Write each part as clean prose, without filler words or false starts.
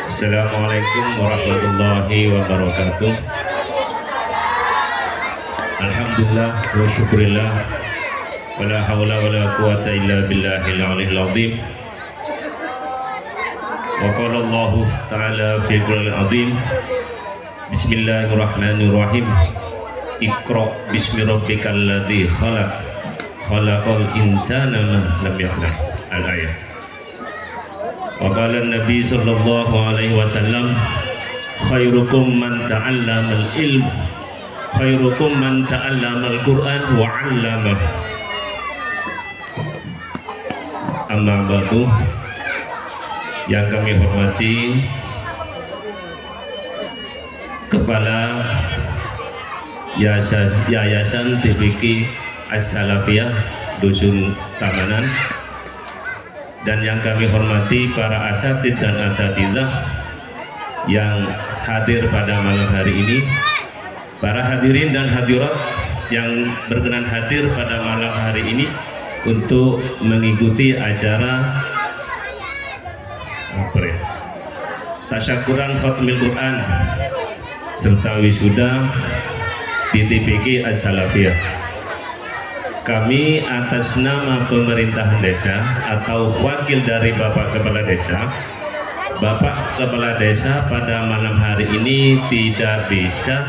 Assalamualaikum warahmatullahi wabarakatuh. Alhamdulillah wa syukurillah, wala hawla wala quwata illa billahil aliyil azim. Wa qala Allah ta'ala fi qur'anil azim, bismillahirrahmanirrahim, Iqra bismi rabbikal ladzi khalaq, khalaqal insana ma lam ya'lam. Al-ayat. Wa qala Nabi sallallahu alaihi wasallam, khairukum man ta'allamal ilm, khairukum man ta'allamal Qur'an wa 'allamah. Amma ba'du. Yang kami hormati Kepala Yayasan TPQ As-Salafiyah Dusun Tamanan, dan yang kami hormati para asatid dan asatidzah yang hadir pada malam hari ini, para hadirin dan hadirat yang berkenan hadir pada malam hari ini untuk mengikuti acara tasyakuran khatmil Quran serta wisuda di TPQ As-Salafiyah. Kami atas nama pemerintahan desa atau wakil dari Bapak Kepala Desa, Bapak Kepala Desa pada malam hari ini tidak bisa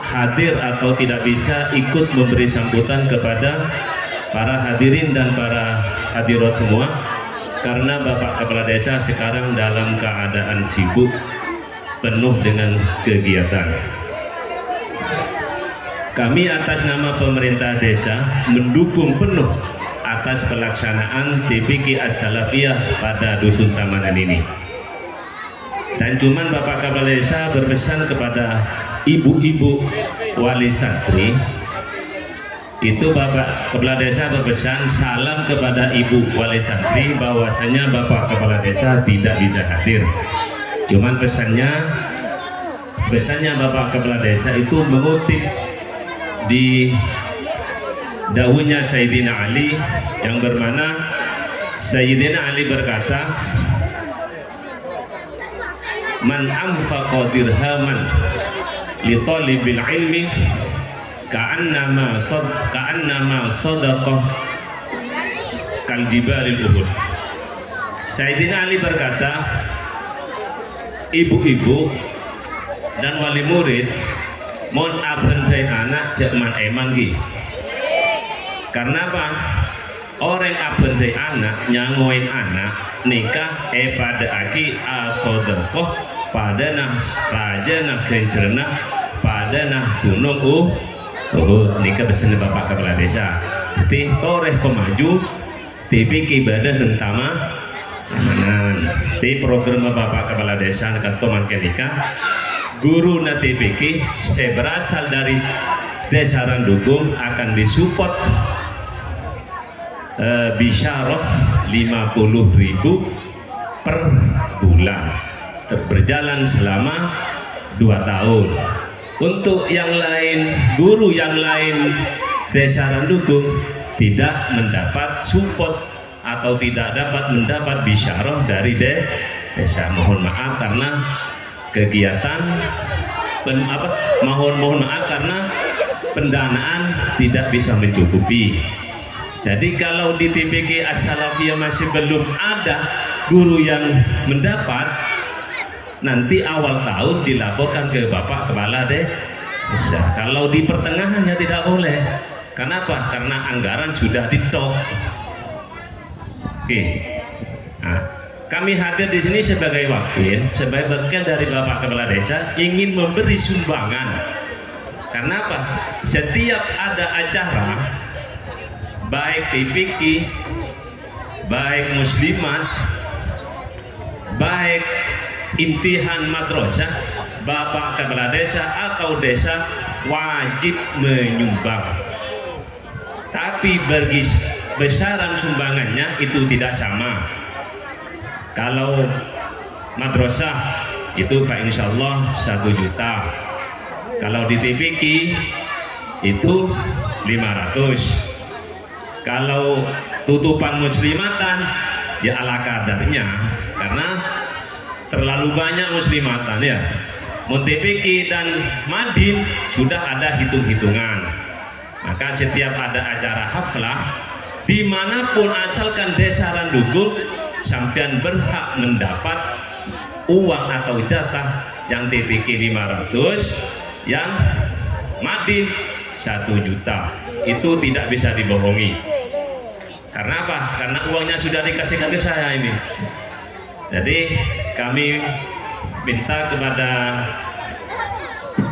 hadir atau tidak bisa ikut memberi sambutan kepada para hadirin dan para hadirat semua, karena Bapak Kepala Desa sekarang dalam keadaan sibuk penuh dengan kegiatan. Kami atas nama pemerintah desa mendukung penuh atas pelaksanaan TPQ As-Salafiyah pada Dusun Tamanan ini. Dan cuman Bapak Kepala Desa berpesan kepada ibu-ibu wali santri, itu Bapak Kepala Desa berpesan salam kepada ibu wali santri bahwasanya Bapak Kepala Desa tidak bisa hadir. Cuman pesannya Bapak Kepala Desa itu mengutip di dawuhnya Sayyidina Ali yang bermana Sayyidina Ali berkata, man anfaqa dirhaman li talibil ilmi ka'annama sadaqah kal jibalil uhud. Sayyidina Ali berkata, ibu-ibu dan wali murid mon abendai anak jakman emanggi. Karena apa? Orang abendai anak nyangoin anak nikah pada aki asodekoh pada nah raja nah gencerna pada nah gunung nikah bersama Bapak Kepala Desa. Jadi toreh pemaju TPQ ibadah dan tamanan. Di program Bapak Kepala Desa kantoman kenikah guru na TPQ saya berasal dari Desa Randukung akan disupport bisyarah 50.000 per bulan, berjalan selama 2 tahun. Untuk yang lain, guru yang lain Desa Randukung tidak mendapat support atau tidak dapat mendapat bisyarah dari desa. Mohon maaf karena kegiatan mohon maaf karena pendanaan tidak bisa mencukupi. Jadi kalau di TPQ As-Salafiyah masih belum ada guru yang mendapat, nanti awal tahun dilaporkan ke Bapak Kepala Desa. Kalau di pertengahannya tidak boleh. Kenapa? Karena anggaran sudah ditok. Oke. Nah, kami hadir di sini sebagai wakil, sebagai bagian dari Bapak Kepala Desa ingin memberi sumbangan. Karena apa? Setiap ada acara, baik TPQ, baik muslimat, baik intihan madrasah, Bapak Kepala Desa atau desa wajib menyumbang. Tapi bagi besaran sumbangannya itu tidak sama. Kalau madrasah itu insyaallah 1 juta. Kalau di TPQ itu 500. Kalau tutupan muslimatan ya ala kadarnya, karena terlalu banyak muslimatan ya. TPK dan Madin sudah ada hitung-hitungan. Maka setiap ada acara haflah dimanapun asalkan desa Randukung, sampean berhak mendapat uang atau jatah. Yang TPK 500, yang Madin 1 juta. Itu tidak bisa dibohongi. Karena apa? Karena uangnya sudah dikasihkan ke saya ini. Jadi kami minta kepada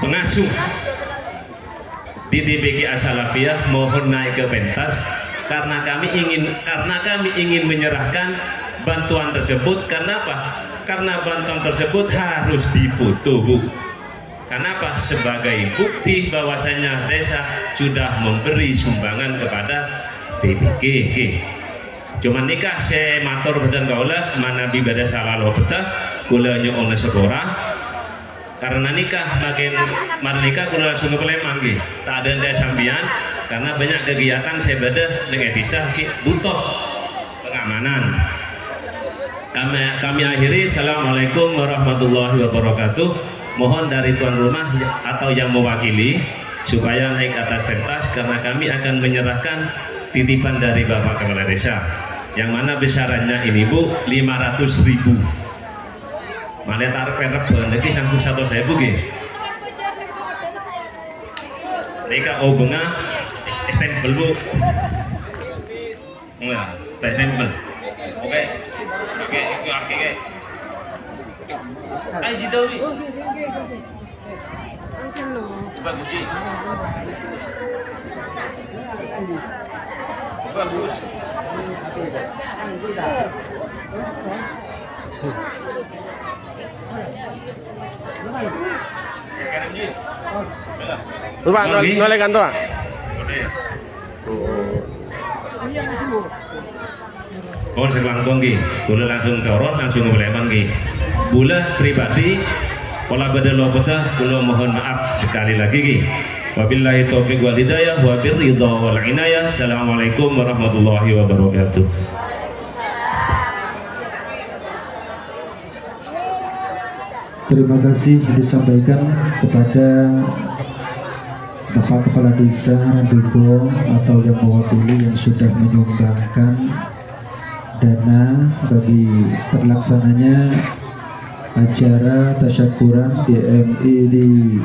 pengasuh di TPK As-Salafiyah mohon naik ke pentas karena kami ingin menyerahkan bantuan tersebut. Karena apa? Karena bantuan tersebut harus difoto, Bu. Kenapa? Sebagai bukti bahwasanya desa sudah memberi sumbangan kepada TPK. Cuman nikah saya matur badan kaula mana bibada salalo betah kula nyuwun sepora. Karena nikah makin nikah kula langsung ke Palembang nggih. Tak ada ndek sambian karena banyak kegiatan saya beda dengan bisa butuh pengamanan. Kami akhiri. Assalamualaikum warahmatullahi wabarakatuh. Mohon dari tuan rumah atau yang mewakili supaya naik atas pentas karena kami akan menyerahkan titipan dari Bapak Kepala Desa yang mana besarannya ini Bu 500.000. Mana taruh perep lagi sanggup 1.000 nggih. Mereka benga stempel Bu. Enggak, stempel. Oke. Oke. Ay, Jidawi. Bagus sih. Bagus. Pak, noleh kantor. Mohon selangkong nggih, kula langsung corot langsung ngeleman nggih. Bula pribadi pola badalo betah kula mohon maaf sekali lagi nggih. Wabillahi taufiq wal hidayah wa birridha wal inayah. Assalamualaikum warahmatullahi wabarakatuh. Terima kasih disampaikan kepada Bapak Kepala Desa Randukung atau yang mewakili yang sudah menyumbangkan dana bagi terlaksananya acara tasyakuran DMI di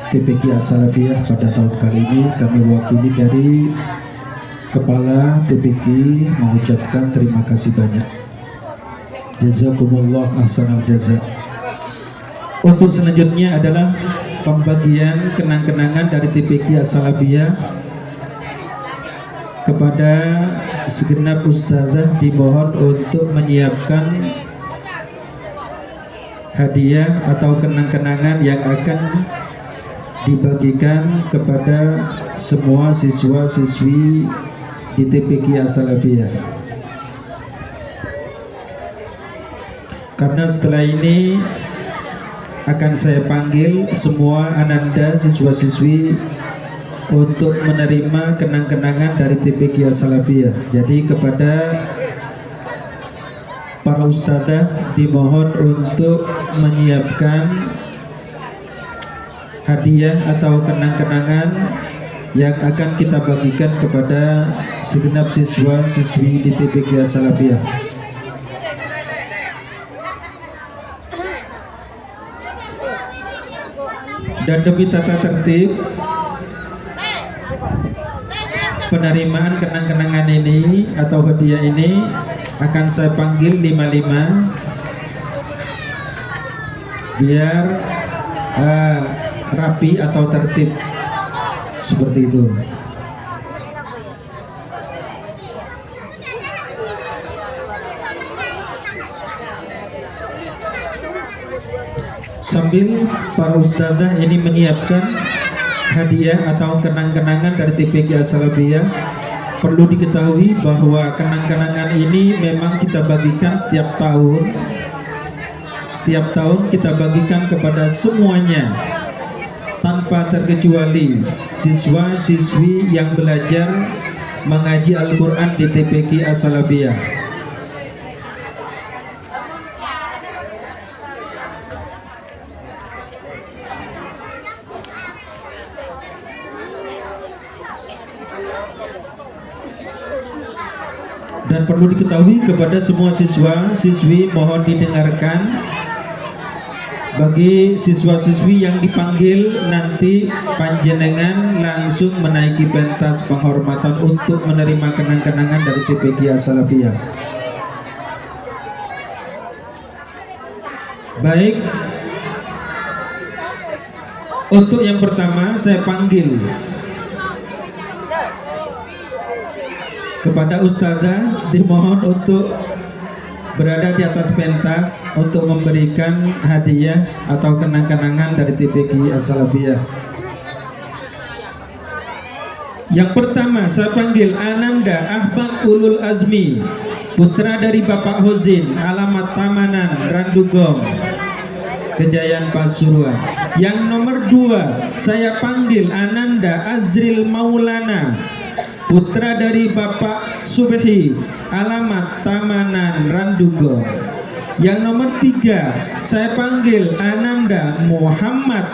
TPK As-Salafiyah pada tahun kali ini. Kami wakili dari Kepala TPK mengucapkan terima kasih banyak. Jazakumullah ahsanal jaza. Untuk selanjutnya adalah pembagian kenang-kenangan dari TPK As-Salafiyah kepada segenap ustazah dimohon untuk menyiapkan hadiah atau kenang-kenangan yang akan dibagikan kepada semua siswa-siswi di TPK As-Salafiyah. Karena setelah ini akan saya panggil semua ananda siswa-siswi untuk menerima kenang-kenangan dari TPK As-Salafiyah. Jadi kepada para ustadzah dimohon untuk menyiapkan hadiah atau kenang-kenangan yang akan kita bagikan kepada segenap siswa-siswi di TPK As-Salafiyah. Dan demi tata tertib penerimaan kenang-kenangan ini atau hadiah ini akan saya panggil 55 biar rapi atau tertib seperti itu. Sambil para ustadzah ini menyiapkan hadiah atau kenang-kenangan dari TPK As-Salafiyah, perlu diketahui bahwa kenang-kenangan ini memang kita bagikan setiap tahun. Setiap tahun kita bagikan kepada semuanya tanpa terkecuali siswa-siswi yang belajar mengaji Al-Quran di TPK As-Salafiyah. Dan perlu diketahui kepada semua siswa siswi mohon didengarkan. Bagi siswa-siswi yang dipanggil, nanti panjenengan langsung menaiki pentas penghormatan untuk menerima kenang-kenangan dari TPG As-Salafiyah. Baik, untuk yang pertama saya panggil kepada Ustazah, dimohon untuk berada di atas pentas untuk memberikan hadiah atau kenang-kenangan dari TPG As-Salafiyah. Yang pertama saya panggil Ananda Ahmad Ulul Azmi, putra dari Bapak Hozin, alamat Tamanan, Randugong, Kejayaan Pasuruan. Yang nomor 2 saya panggil Ananda Azril Maulana, putra dari Bapak Subhi, alamat Tamanan, Randugo. Yang nomor 3 saya panggil Ananda Muhammad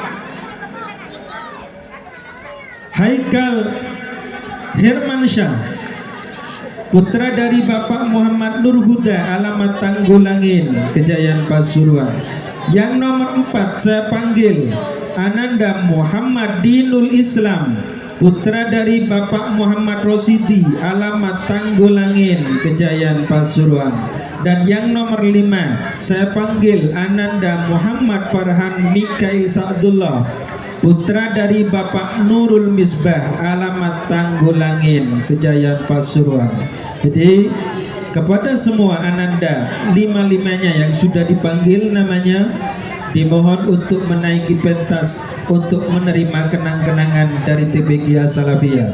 Haikal Hermansyah, putra dari Bapak Muhammad Nurhuda, alamat Tanggulangin, Kejayaan Pasuruan. Yang nomor 4 saya panggil Ananda Muhammad Dinul Islam, putra dari Bapak Muhammad Rosidi, alamat Tanggulangin, Kejayaan Pasuruan. Dan yang nomor 5 saya panggil Ananda Muhammad Farhan Mikail Sa'dullah, putra dari Bapak Nurul Misbah, alamat Tanggulangin, Kejayaan Pasuruan. Jadi kepada semua Ananda 5-5-nya yang sudah dipanggil namanya, dimohon untuk menaiki pentas untuk menerima kenang-kenangan dari TPG As-Salafiyah.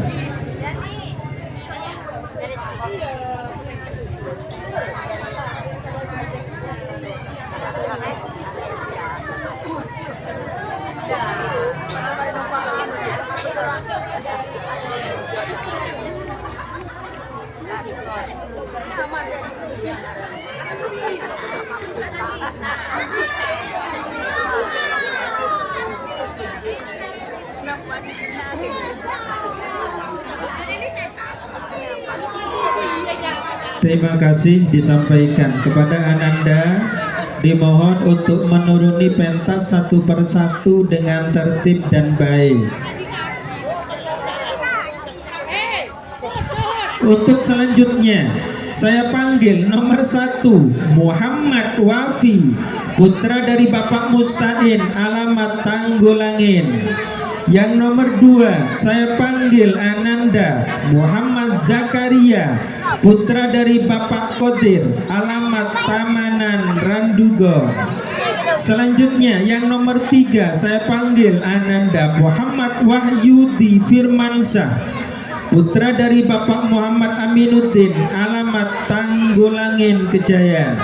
Terima kasih disampaikan kepada Ananda, dimohon untuk menuruni pentas satu persatu dengan tertib dan baik. Untuk selanjutnya saya panggil nomor 1 Muhammad Wafi, putra dari Bapak Mustain, alamat Tanggulangin. Yang nomor 2 saya panggil Ananda Muhammad Zakaria, putra dari Bapak Kodir, alamat Tamanan, Randugo. Selanjutnya yang nomor 3 saya panggil Ananda Muhammad Wahyudi Firmansyah, putra dari Bapak Muhammad Aminuddin, alamat Tanggulangin, Kejayaan.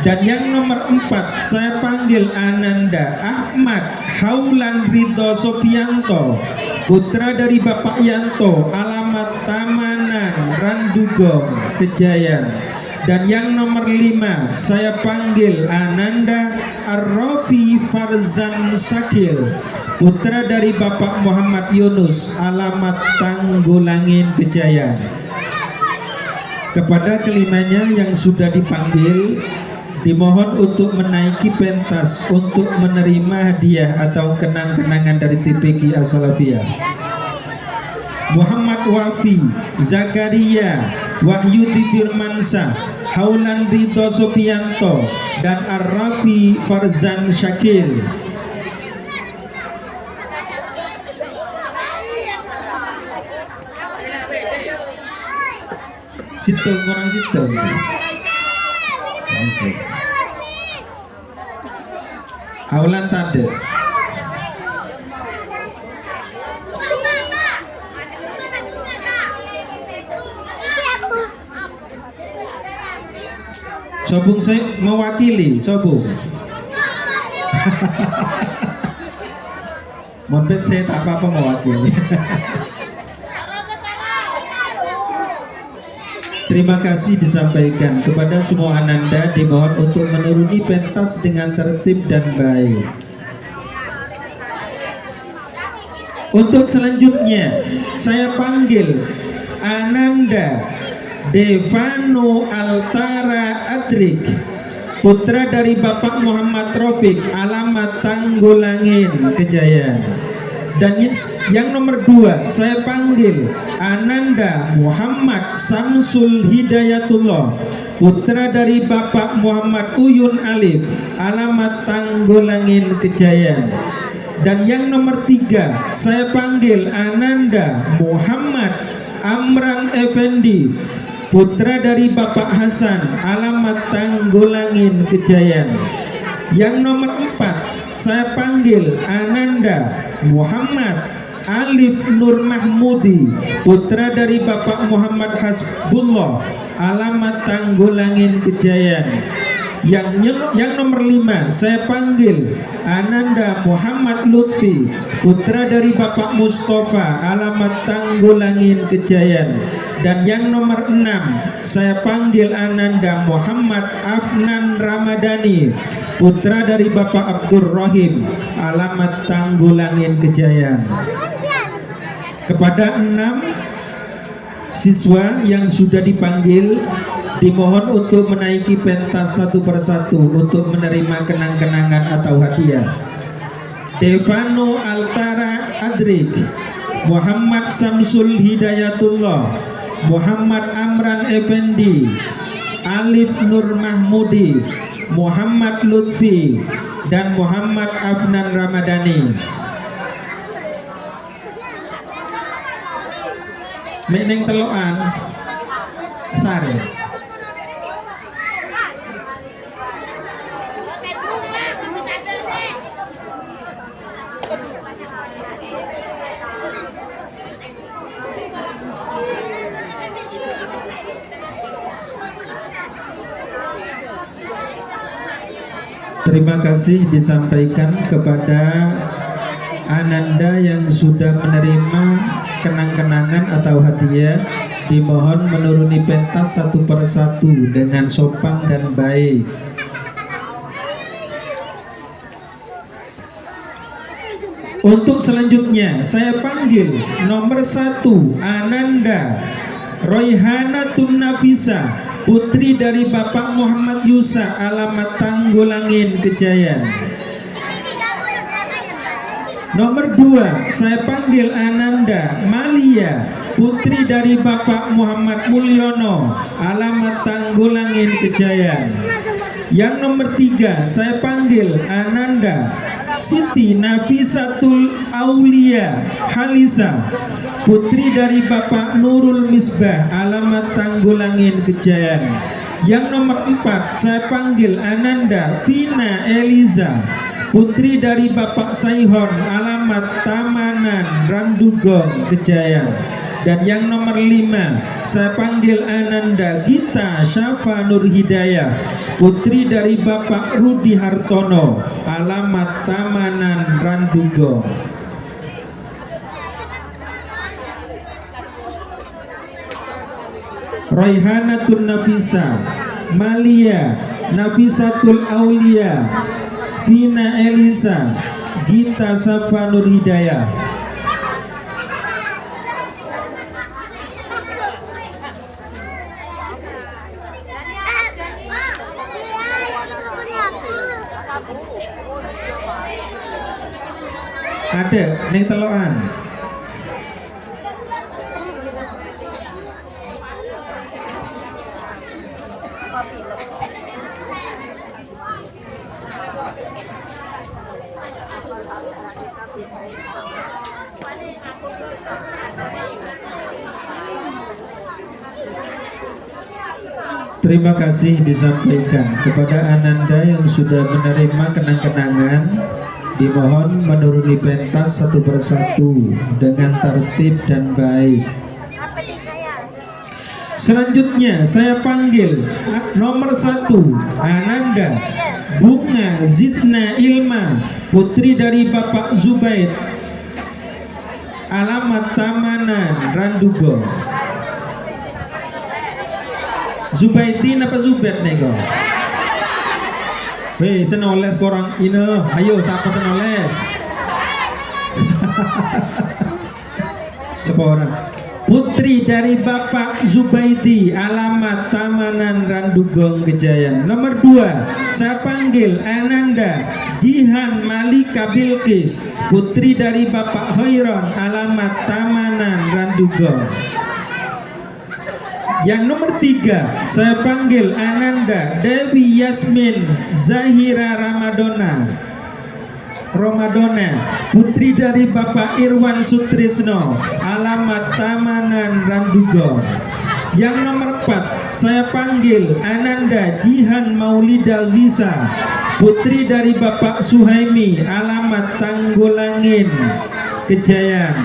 Dan yang nomor 4 saya panggil Ananda Ahmad Haulan Ridho Sofianto, putra dari Bapak Yanto, alamat Tamanan, Randugo, Kejayaan. Dan yang nomor 5 saya panggil Ananda Arrofi Farzan Sakil, putra dari Bapak Muhammad Yunus, alamat Tanggulangin, Kejayaan. Kepada kelimanya yang sudah dipanggil, dimohon untuk menaiki pentas untuk menerima hadiah atau kenang-kenangan dari TPG As-Salafiyah. Muhammad Wafi, Zakaria, Wahyudi Firmansyah, Haulan Ridho Sofianto, dan Arrafi Farzan Syakil. Situ, orang situ. Okay. Haulan tade. Sobung saya mewakili Sobung. Monpes saya tak apa-apa mewakili. Terima kasih disampaikan kepada semua Ananda, dimohon untuk menuruni pentas dengan tertib dan baik. Untuk selanjutnya saya panggil Ananda Devano Altara Adrik, putra dari Bapak Muhammad Rafiq, alamat Tanggulangin, Kejayaan. Dan yang nomor 2 saya panggil Ananda Muhammad Samsul Hidayatullah, putra dari Bapak Muhammad Uyun Alif, alamat Tanggulangin, Kejayaan. Dan yang nomor 3 saya panggil Ananda Muhammad Amran Effendi, putra dari Bapak Hasan, alamat Tanggulangin, Kejayaan. Yang nomor 4 saya panggil Ananda Muhammad Alif Nur Mahmudi, putra dari Bapak Muhammad Hasbullah, alamat Tanggulangin, Kejayaan. Yang nomor 5 saya panggil Ananda Muhammad Lutfi, putra dari Bapak Mustafa, alamat Tanggulangin, Kejayaan. Dan yang nomor 6 saya panggil Ananda Muhammad Afnan Ramadhani, putra dari Bapak Abdur Rahim, alamat Tanggulangin, Kejayaan. Kepada 6 siswa yang sudah dipanggil, dimohon untuk menaiki pentas satu persatu untuk menerima kenang-kenangan atau hadiah. Devano Altara Adrik, Muhammad Samsul Hidayatullah, Muhammad Amran Effendi, Alif Nur Mahmudi, Muhammad Lutfi, dan Muhammad Afnan Ramadhani. Meneng teloan sare. Terima kasih disampaikan kepada Ananda yang sudah menerima kenang-kenangan atau hadiah. Dimohon menuruni pentas satu persatu dengan sopan dan baik. Untuk selanjutnya saya panggil nomor 1 Ananda Royhanatun Nafisa, putri dari Bapak Muhammad Yusa, alamat Tanggulangin, Kejayaan. Nomor 2 saya panggil Ananda Malia, putri dari Bapak Muhammad Mulyono, alamat Tanggulangin, Kejayaan. Yang nomor 3 saya panggil Ananda Siti Nafisatul Aulia Halisa, putri dari Bapak Nurul Misbah, alamat Tanggulangin, Kejayaan. Yang nomor 4 saya panggil Ananda Vina Eliza, putri dari Bapak Saihon, alamat Tamanan Randugong, Kejayaan. Dan yang nomor 5 saya panggil Ananda Gita Syafa Nur Hidayah, putri dari Bapak Rudi Hartono, alamat Tamanan Randugong. Royhanatun Nafisa, Malia Nafisatul Aulia, Vina Elisa, Gita Syafa Nur Hidayah. Ada ning telokan. Terima kasih disampaikan kepada Ananda yang sudah menerima kenang-kenangan. Dimohon menuruni pentas satu persatu dengan tertib dan baik. Selanjutnya saya panggil nomor 1 Ananda Bunga Zidna Ilma, putri dari Bapak Zubaid, alamat Tamanan Randugo. Zubaitin apa Zubaid nih kok? Weh, senoles korang ini. Ayo, siapa senoles? Sepora. putri dari Bapak Zubaidi, alamat Tamanan Randugong Kejayan. Nomor 2, saya panggil Ananda Jihan Malika Bilqis, putri dari Bapak Khairon, alamat Tamanan Randugong. Yang nomor 3, saya panggil Ananda Dewi Yasmin Zahira Ramadona, putri dari Bapak Irwan Sutrisno, alamat Tamanan Randugo. Yang nomor 4, saya panggil Ananda Jihan Maulida Gisa, putri dari Bapak Suhaimi, alamat Tanggulangin, Kejayan.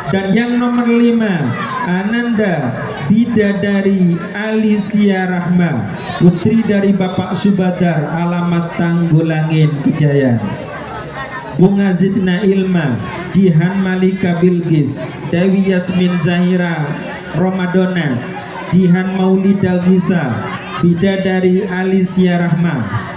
Dan yang nomor 5, Ananda Bidadari Alicia Rahma, putri dari Bapak Subadar, alamat Tanggulangin, Kejayan. Bunga Zidna Ilma Jihan Malika Bilqis, Dewi Yasmin Zahira Ramadona, Jihan Maulida Giza, Bidadari Alicia Rahma.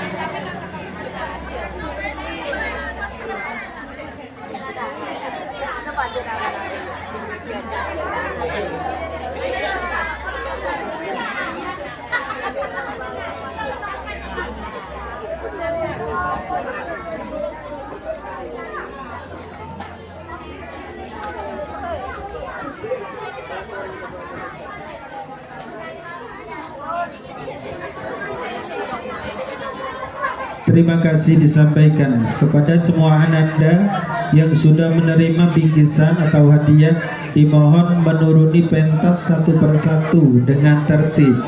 Terima kasih disampaikan kepada semua ananda yang sudah menerima bingkisan atau hadiah. Dimohon menuruni pentas satu persatu dengan tertib.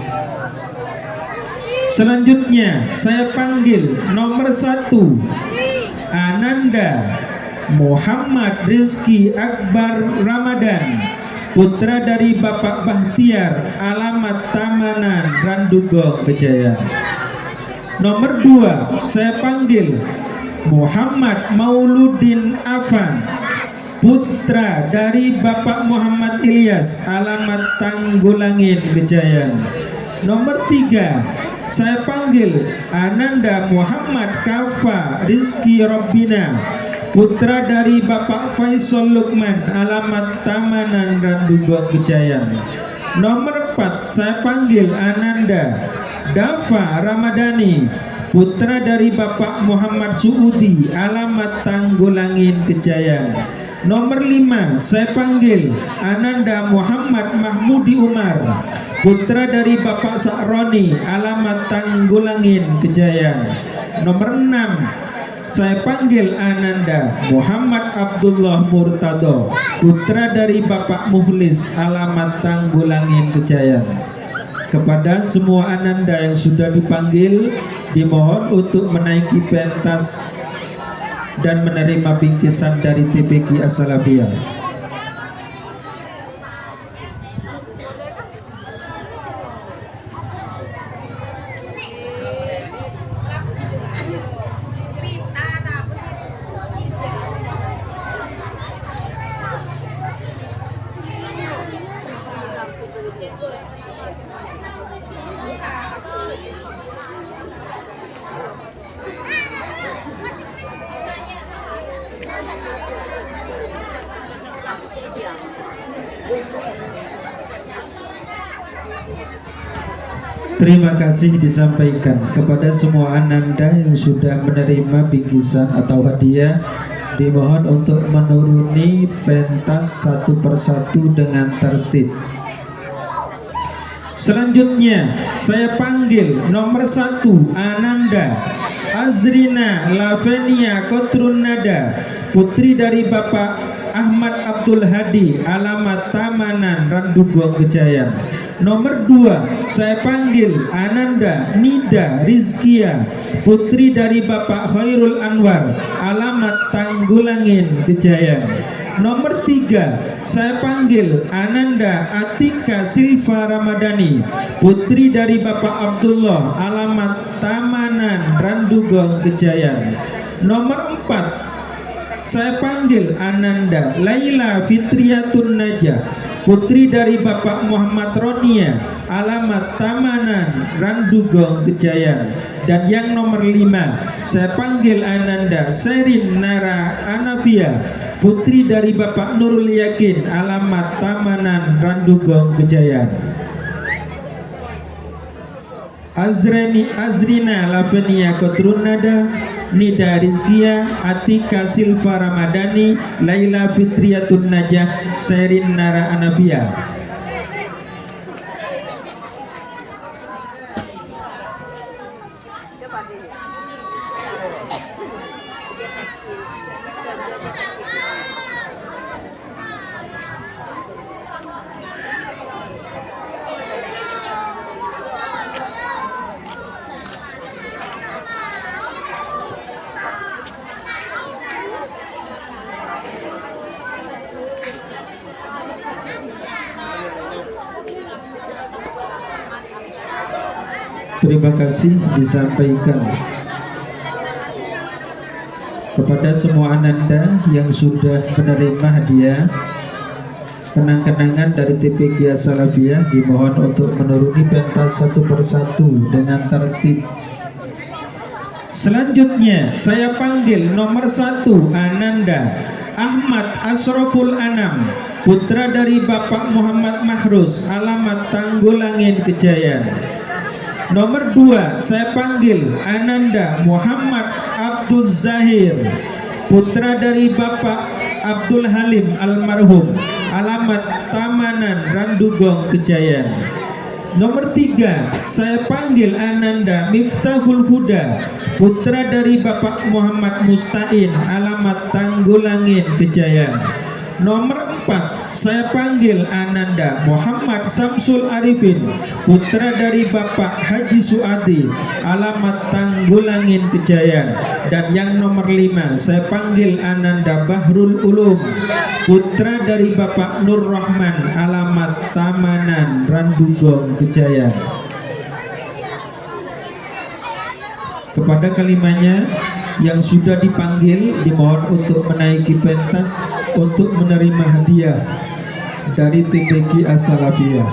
Selanjutnya saya panggil nomor 1, Ananda Muhammad Rizki Akbar Ramadan, putra dari Bapak Bahtiar, alamat Tamanan Randugong Kejayan. Nomor 2, saya panggil Muhammad Mauludin Afan, putra dari Bapak Muhammad Ilyas, alamat Tanggulangin, Kejayan. Nomor 3, saya panggil Ananda Muhammad Kafa Rizki Robbina, putra dari Bapak Faisal Lukman, alamat Tamanan Randugong, Kejayan. Nomor 4, saya panggil Ananda Dafa Ramadhani, putra dari Bapak Muhammad Suudi, alamat Tanggulangin, Kejayan. Nomor 5, saya panggil Ananda Muhammad Mahmudi Umar, putra dari Bapak Sa'roni, alamat Tanggulangin, Kejayan. Nomor 6, saya panggil Ananda Muhammad Abdullah Murtado, putra dari Bapak Muhlis, alamat Tanggulangin, Kejayan. Kepada semua ananda yang sudah dipanggil, dimohon untuk menaiki pentas dan menerima bingkisan dari TPQ As-Salafiyah. Terima kasih disampaikan kepada semua ananda yang sudah menerima bingkisan atau hadiah. Dimohon untuk menuruni pentas satu persatu dengan tertib. Selanjutnya saya panggil nomor 1, Ananda Azrina Lavenia Kotrun Nada, putri dari Bapak Ahmad Abdul Hadi, alamat Tamanan Randugong, Kejayan. Nomor 2, saya panggil Ananda Nida Rizkia, putri dari Bapak Khairul Anwar, alamat Tanggulangin, Kejayan. Nomor 3, saya panggil Ananda Atika Silva Ramadhani, putri dari Bapak Abdullah, alamat Tamanan Randugong, Kejayan. Nomor 4, saya panggil Ananda Laila Fitriatun Najah, putri dari Bapak Muhammad Ronia, alamat Tamanan Randugong Kejayan. Dan yang nomor 5, saya panggil Ananda Serin Nara Anavia, putri dari Bapak Nurul Yakin, alamat Tamanan Randugong Kejayan. Azrina Lavenia Kotrunada, Nida Rizkia, Atika Silva Ramadhani, Laila Fitriatun Najah, Serin Nara Anavia. Terima kasih disampaikan kepada semua Ananda yang sudah menerima hadiah kenang-kenangan dari TPG As-Salafiyah. Dimohon untuk menuruni pentas satu persatu dengan tertib. Selanjutnya saya panggil nomor 1 Ananda Ahmad Asroful Anam, putra dari Bapak Muhammad Mahrus, alamat Tanggulangin Kejayan. Nomor 2 saya panggil Ananda Muhammad Abdul Zahir, putra dari Bapak Abdul Halim almarhum, alamat Tamanan Randugong Kejayan. Nomor 3 saya panggil Ananda Miftahul Huda, putra dari Bapak Muhammad Mustain, alamat Tanggulangin Kejayan. Nomor 4 saya panggil Ananda Muhammad Samsul Arifin, putra dari Bapak Haji Suadi, alamat Tanggulangin Kejayan. Dan yang nomor 5 saya panggil Ananda Bahrul Ulum, putra dari Bapak Nur Rahman, alamat Tamanan Randugong Kejayan. Kepada kelimanya yang sudah dipanggil, dimohon untuk menaiki pentas untuk menerima hadiah dari TPG As-Salafiyah.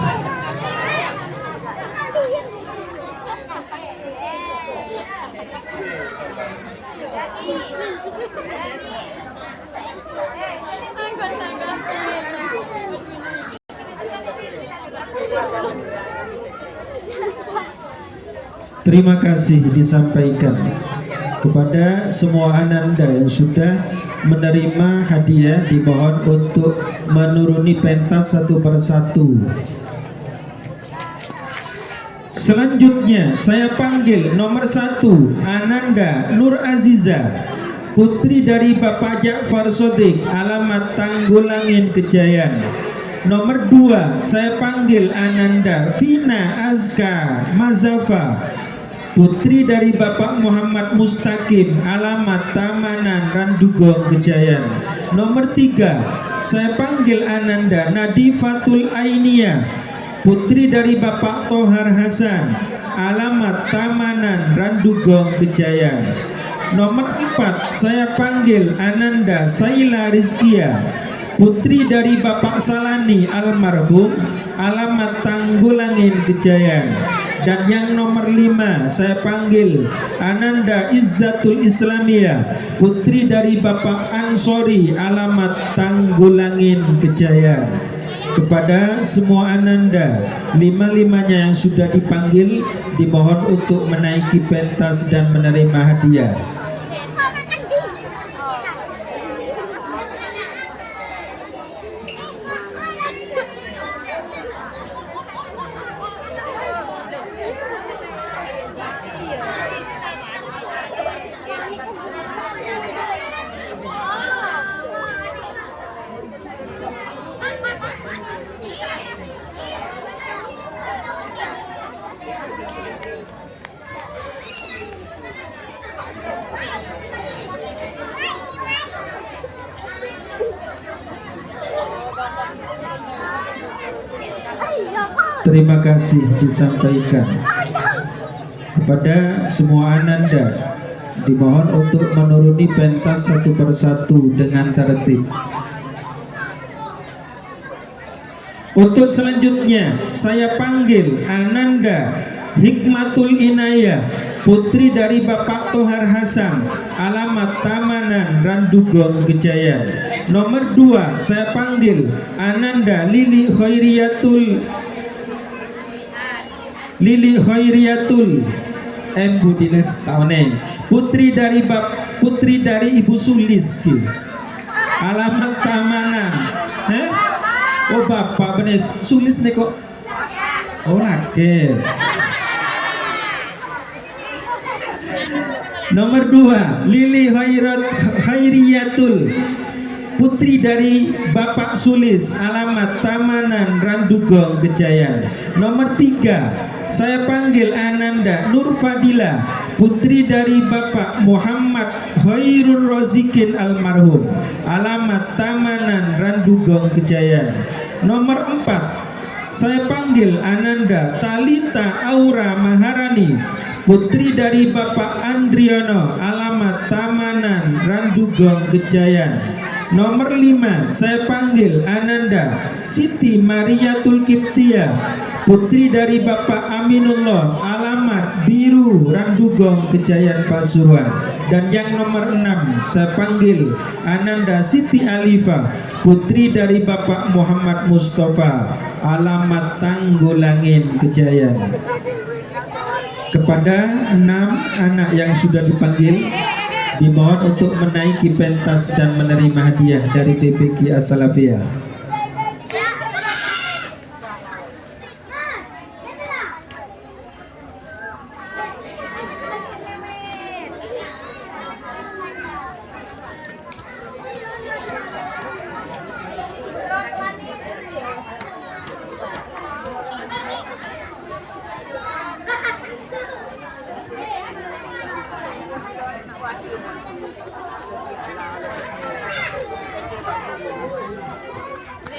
Terima kasih disampaikan kepada semua Ananda yang sudah menerima hadiah. Dimohon untuk menuruni pentas satu persatu. Selanjutnya saya panggil nomor 1 Ananda Nur Aziza, putri dari Bapak Ja'far Sodik, alamat Tanggulangin Kejayan. Nomor 2 saya panggil Ananda Vina Azka Mazafa, putri dari Bapak Muhammad Mustaqim, alamat Tamanan Randugong Kejayan. Nomor 3 saya panggil Ananda Nadifatul Ainia, putri dari Bapak Tohar Hasan, alamat Tamanan Randugong Kejayan. Nomor 4 saya panggil Ananda Saila Rizkia, putri dari Bapak Salani almarhum, alamat Tanggulangin Kejayan. Dan yang nomor 5 saya panggil Ananda Izzatul Islamiyah, putri dari Bapak Ansori, alamat Tanggulangin Kejayan. Kepada semua Ananda, 5-5-nya yang sudah dipanggil, dimohon untuk menaiki pentas dan menerima hadiah. Terima kasih disampaikan kepada semua Ananda dimohon untuk menuruni pentas satu persatu dengan tertib. Untuk selanjutnya saya panggil Ananda Hikmatul Inayah, putri dari Bapak Tohar Hasan, alamat Tamanan Randugong Gejayan. Nomor 2 saya panggil Ananda Lili Khairiyatul Budineh Taoneng, putri dari Ibu Sulis, alamat Tamanan. Oh bapak bener Sulis nih kok. Oh laki. Nomor 2 Lili Khairiyatul, putri dari Bapak Sulis, alamat Tamanan Randugong Gejayan. Nomor 3 saya panggil Ananda Nur Fadila, putri dari Bapak Muhammad Khairul Rozikin almarhum, alamat Tamanan Randugong Gejayan. Nomor 4 saya panggil Ananda Talita Aura Maharani, putri dari Bapak Andriono, alamat Tamanan Randugong Gejayan. Nomor 5 saya panggil Ananda Siti Mariatul Kiptia, putri dari Bapak Aminullah, alamat Biru Randugong Gejayan Pasuruan. Dan yang nomor 6 saya panggil Ananda Siti Alifa, putri dari Bapak Muhammad Mustafa, alamat Tanggulangin Gejayan. Kepada 6 anak yang sudah dipanggil, dimohon untuk menaiki pentas dan menerima hadiah dari TPQ As-Salafiyah.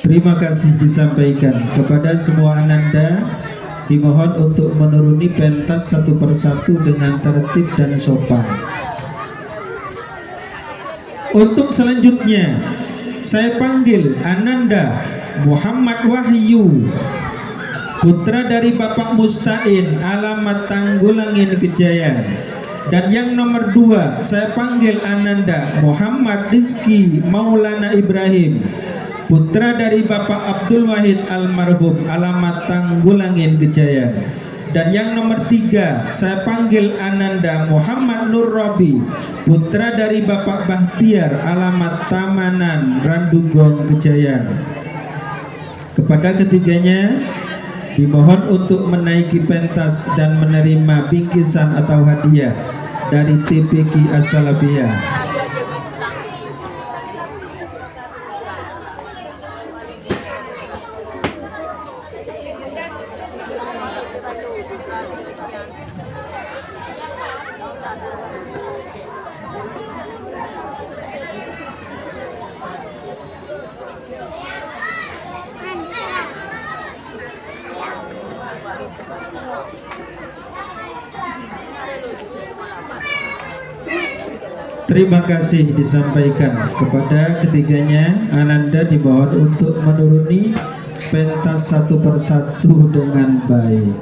Terima kasih disampaikan kepada semua ananda. Dimohon untuk menuruni pentas satu persatu dengan tertib dan sopan. Untuk selanjutnya saya panggil Ananda Muhammad Wahyu, putra dari Bapak Mustain, alamat Tanggulangin Gejayan. Dan yang nomor 2 saya panggil Ananda Muhammad Rizki Maulana Ibrahim, putra dari Bapak Abdul Wahid almarhum, alamat Tanggulangin Gejayan. Dan yang nomor 3 saya panggil Ananda Muhammad Nur Robi, putra dari Bapak Bahtiar, alamat Tamanan Randugong Gejayan. Kepada ketiganya dimohon untuk menaiki pentas dan menerima bingkisan atau hadiah dari TPQ As-Salafiyah. Terima kasih disampaikan kepada ketiganya. Ananda dimohon untuk menuruni pentas satu persatu dengan baik.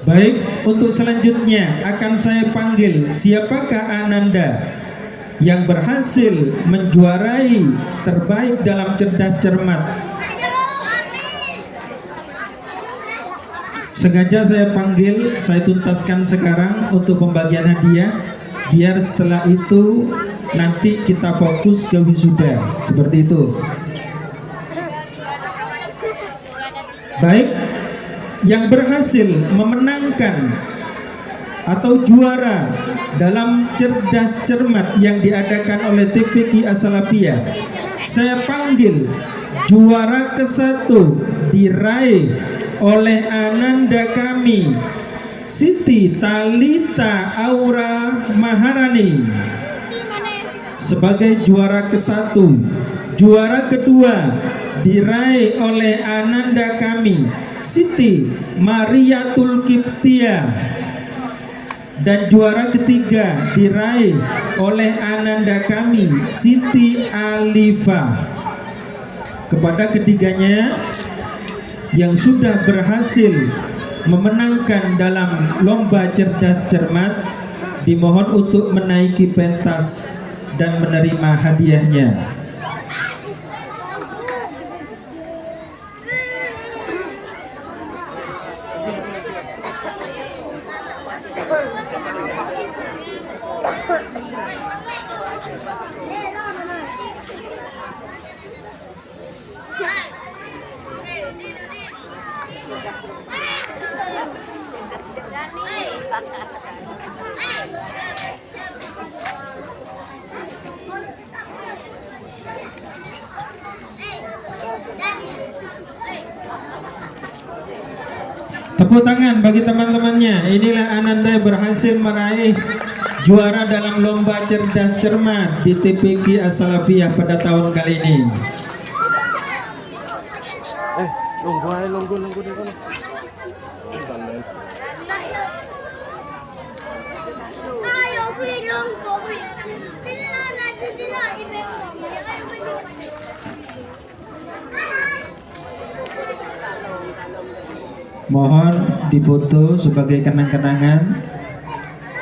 Baik, untuk selanjutnya akan saya panggil siapakah Ananda yang berhasil menjuarai terbaik dalam cerdas cermat. Sengaja saya panggil, saya tuntaskan sekarang untuk pembagian hadiah, biar setelah itu nanti kita fokus ke wisuda, seperti itu. Baik, yang berhasil memenangkan atau juara dalam cerdas cermat yang diadakan oleh TPQ As-Salafiyah, saya panggil juara ke-1 diraih oleh Ananda kami Siti Talita Aura Maharani sebagai juara ke-1. Juara kedua diraih oleh Ananda kami Siti Mariatul Kiptia. Dan juara ketiga diraih oleh ananda kami Siti Alifa. Kepada ketiganya yang sudah berhasil memenangkan dalam lomba cerdas cermat, dimohon untuk menaiki pentas dan menerima hadiahnya. Tepuk tangan bagi teman-temannya. Inilah Ananda berhasil meraih juara dalam lomba cerdas cermat di TPQ As-Salafiyah pada tahun kali ini. Nunggu di sana. Mohon difoto sebagai kenang-kenangan.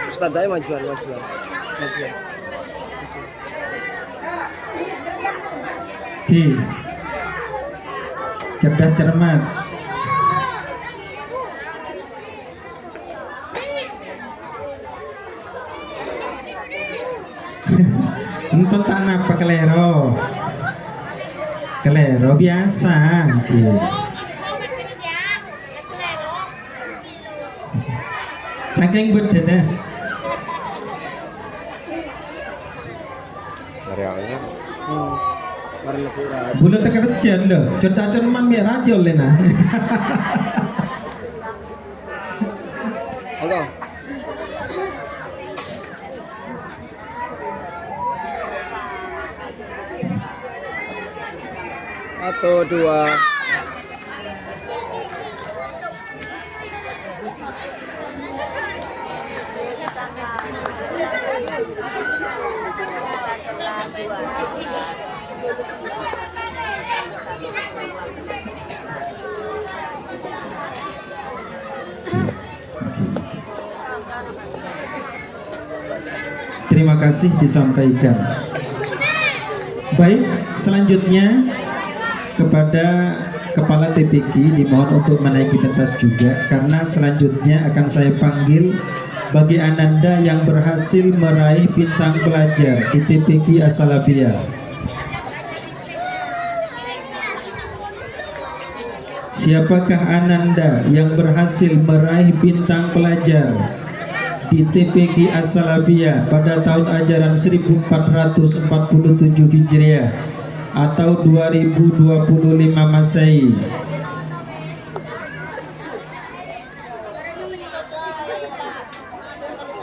Ustaz, ayo majuan. Oke. Cerdas cermat. Untuk tanah apa kelero biasa. Oke. Saking bedanya. Arealnya. Karena kurang. Bulan kerja loh. Cerdas cermat merah aja lena. Halo. Satu, dua. Terima kasih disampaikan. Baik, selanjutnya kepada Kepala TPQ dimohon untuk menaiki pentas juga, karena selanjutnya akan saya panggil bagi Ananda yang berhasil meraih bintang pelajar di TPQ As-Salafiyah. Siapakah Ananda yang berhasil meraih bintang pelajar di TPQ As-Salafiyah pada tahun ajaran 1447 Hijriah atau 2025 Masehi?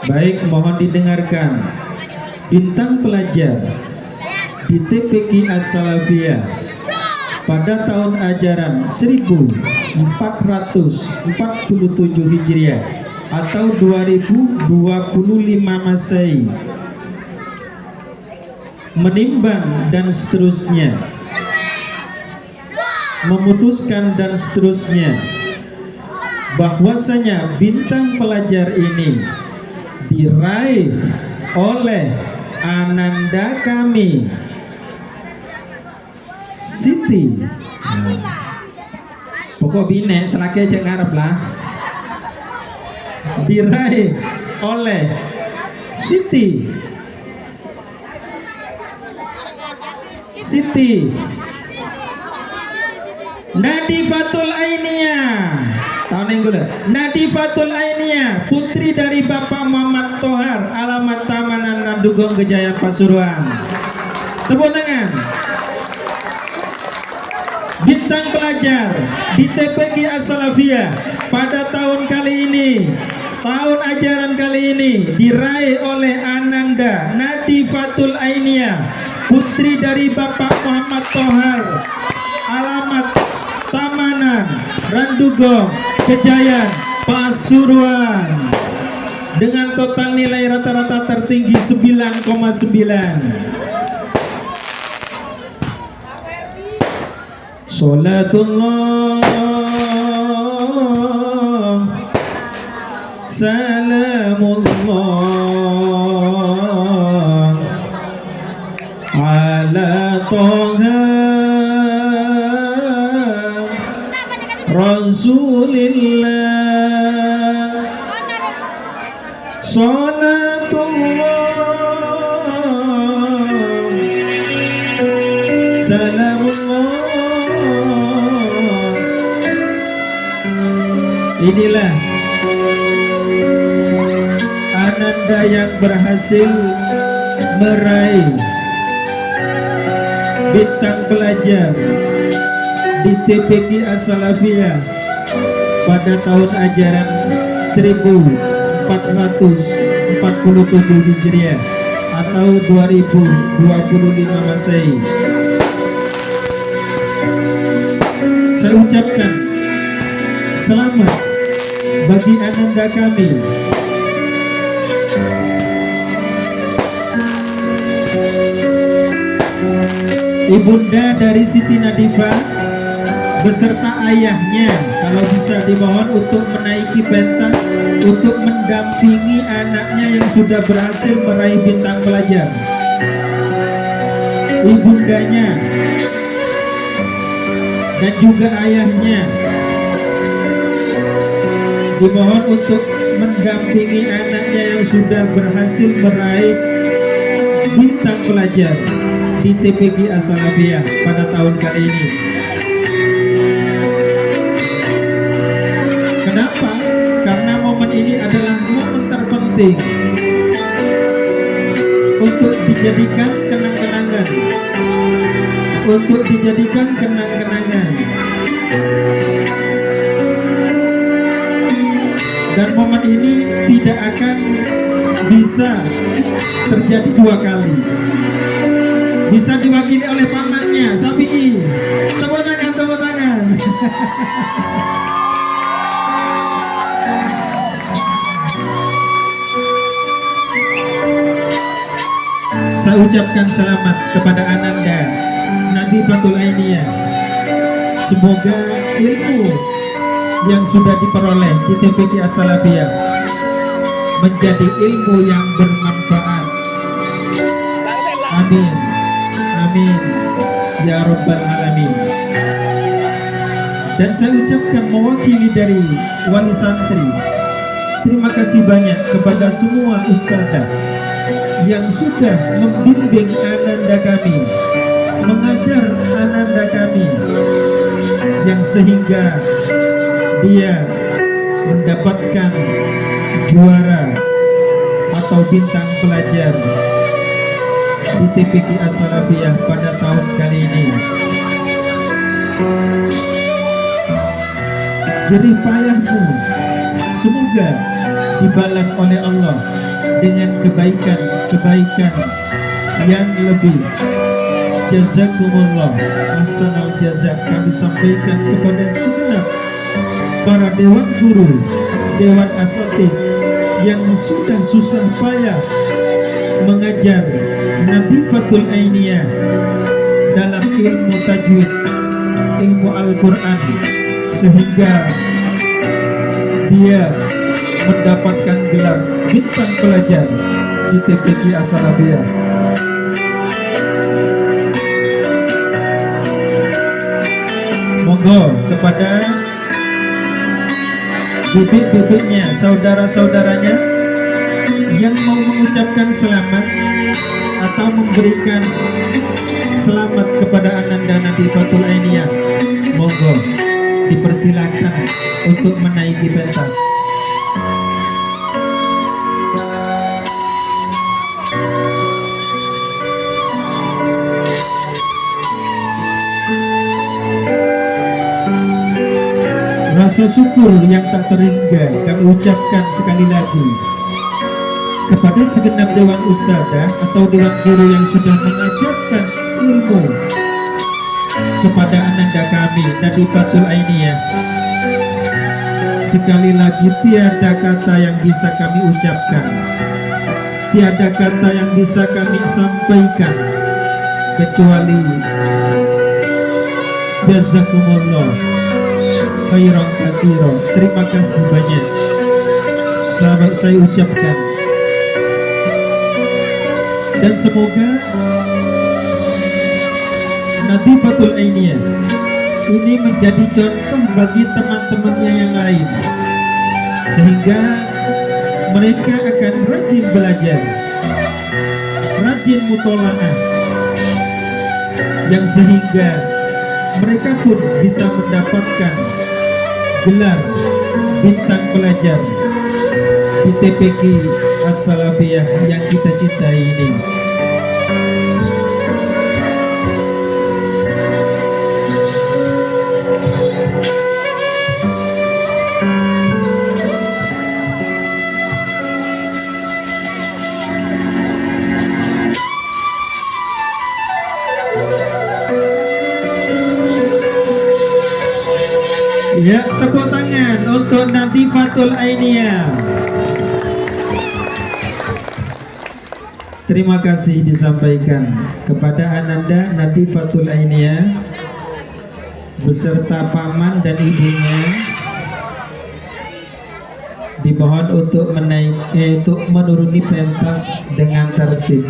Baik, mohon didengarkan. Bintang pelajar di TPQ As-Salafiyah pada tahun ajaran 1447 Hijriah atau 2025 Masehi, menimbang dan seterusnya, memutuskan dan seterusnya, bahwasanya bintang pelajar ini diraih oleh Ananda kami Siti. Pokok bine selake cek ngarep lah. Diraih oleh Siti Nadifatul Ainiyah. Tahun yang gula Nadifatul Ainiyah, putri dari Bapak Muhammad Tohar, alamat Tamanan Randugong Gejaya Pasuruan. Tepuk tangan. Bintang pelajar di TPQ As-Salafiyah pada tahun kali ini, tahun ajaran kali ini, diraih oleh Ananda Nadifatul Ainiyah, putri dari Bapak Muhammad Tohar, alamat Tamanan Randugong Kejayan Pasuruan. dengan total nilai rata-rata tertinggi 9,9. Salatullah salamullah ala Toha Rasulillah. Salatullah salamullah. Inilah Ananda yang berhasil meraih bintang pelajar di TPQ As-Salafiyah pada tahun ajaran 1447 Hijriah atau 2025 Masehi. Saya ucapkan selamat bagi Ananda kami. Ibunda dari Siti Nadifah beserta ayahnya kalau bisa dimohon untuk menaiki pentas untuk mendampingi anaknya yang sudah berhasil meraih bintang pelajar. Ibundanya dan juga ayahnya dimohon untuk mendampingi anaknya yang sudah berhasil meraih bintang pelajar di TPQ As-Salafiyah pada tahun kali ini. Kenapa? Karena momen ini adalah momen terpenting untuk dijadikan kenang-kenangan, untuk dijadikan kenang-kenangan. Dan momen ini tidak akan bisa terjadi dua kali. Bisa diwakili oleh pamannya, Sabi'i. Tepuk tangan, tepuk tangan. Saya ucapkan selamat kepada Ananda Nadifatul Ainiyah. Semoga ilmu yang sudah diperoleh di TPQ As-Salafiyah menjadi ilmu yang bermanfaat. Amin. Amin ya Rabbal Alamin. Dan saya ucapkan mewakili dari wali santri, terima kasih banyak kepada semua ustadzah yang sudah membimbing Ananda kami, mengajar Ananda kami, yang sehingga dia mendapatkan juara atau bintang pelajar di TPQ As-Salafiyah pada tahun kali ini. Jerih payahmu semoga dibalas oleh Allah dengan kebaikan-kebaikan yang lebih. Jazakumullah ahsanal jazak kami sampaikan kepada segenap para dewan guru, dewan asatidz yang sudah susah payah mengajar Nadifatul Ainiyah dalam ilmu tajwid, ilmu Al-Quran, sehingga dia mendapatkan gelar bintang pelajar di TPQ As-Salafiyah. Monggo kepada bibit-bibitnya, saudara-saudaranya yang mau mengucapkan selamat atau memberikan selamat kepada Ananda Nadifatul Ainiyah, monggo dipersilakan untuk menaiki pentas. Rasa syukur yang tak terhingga kami ucapkan sekali lagi kepada segenap dewan ustadzah atau dewan guru yang sudah mengajarkan ilmu kepada Ananda kami Nadifatul Ainiyah. Sekali lagi, tiada kata yang bisa kami ucapkan, tiada kata yang bisa kami sampaikan kecuali jazakumullah khairan katsiran. Terima kasih banyak sahabat saya ucapkan, dan semoga Nadifatul Ainiyah ini menjadi contoh bagi teman-temannya yang lain, sehingga mereka akan rajin belajar, rajin mutola'ah, yang sehingga mereka pun bisa mendapatkan gelar bintang pelajar di TPQ As-Salafiyah yang kita cintai ini. Ya, tepuk tangan untuk Nadifatul Ainiyah. Terima kasih disampaikan kepada Ananda Nadifatul Ainiyah beserta paman dan ibunya. Dimohon untuk menuruni pentas dengan tertib.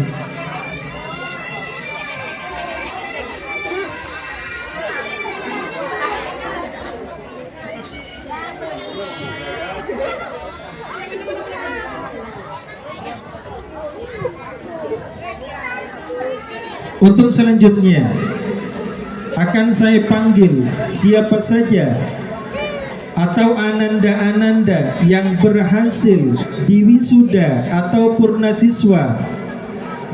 Untuk selanjutnya akan saya panggil siapa saja atau ananda-ananda yang berhasil diwisuda atau purnasiswa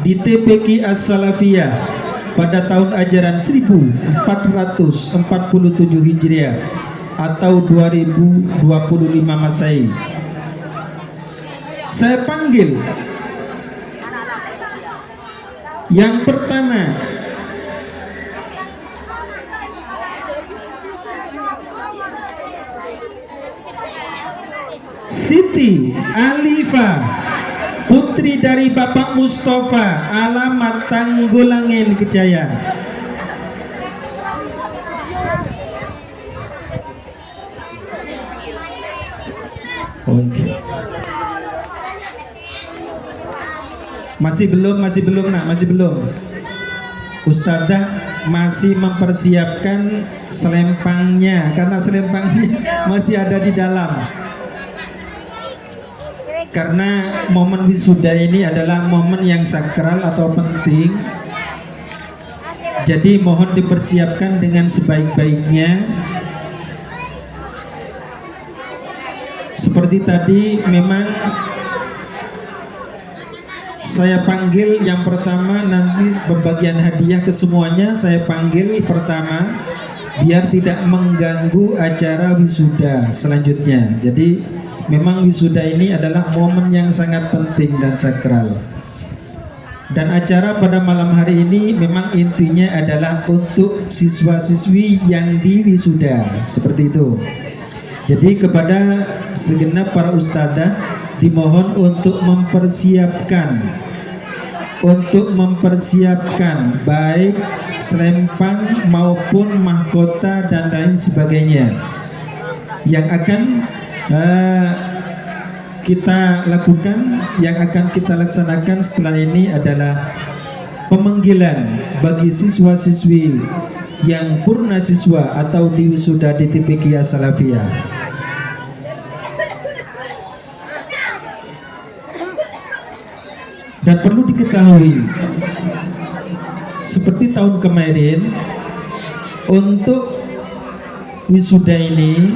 di TPQ As-Salafiyah pada tahun ajaran 1447 Hijriah atau 2025 Masehi. Saya panggil yang pertama, Siti Alifa, putri dari Bapak Mustafa, alamat Tanggulangin Kejayaan. Masih belum nak, masih belum. Ustadzah masih mempersiapkan selempangnya karena selempangnya masih ada di dalam. Karena momen wisuda ini adalah momen yang sakral atau penting. Jadi mohon dipersiapkan dengan sebaik-baiknya. Seperti tadi memang saya panggil yang pertama, nanti pembagian hadiah ke semuanya saya panggil pertama biar tidak mengganggu acara wisuda selanjutnya. Jadi memang wisuda ini adalah momen yang sangat penting dan sakral. Dan acara pada malam hari ini memang intinya adalah untuk siswa-siswi yang diwisuda, seperti itu. Jadi kepada segenap para ustadzah dimohon untuk mempersiapkan baik selempang maupun mahkota dan lain sebagainya yang akan kita lakukan, yang akan kita laksanakan setelah ini adalah pemanggilan bagi siswa-siswi yang purna siswa atau diwisuda di TPQ As-Salafiyah. Dan perlu diketahui, seperti tahun kemarin, untuk wisuda ini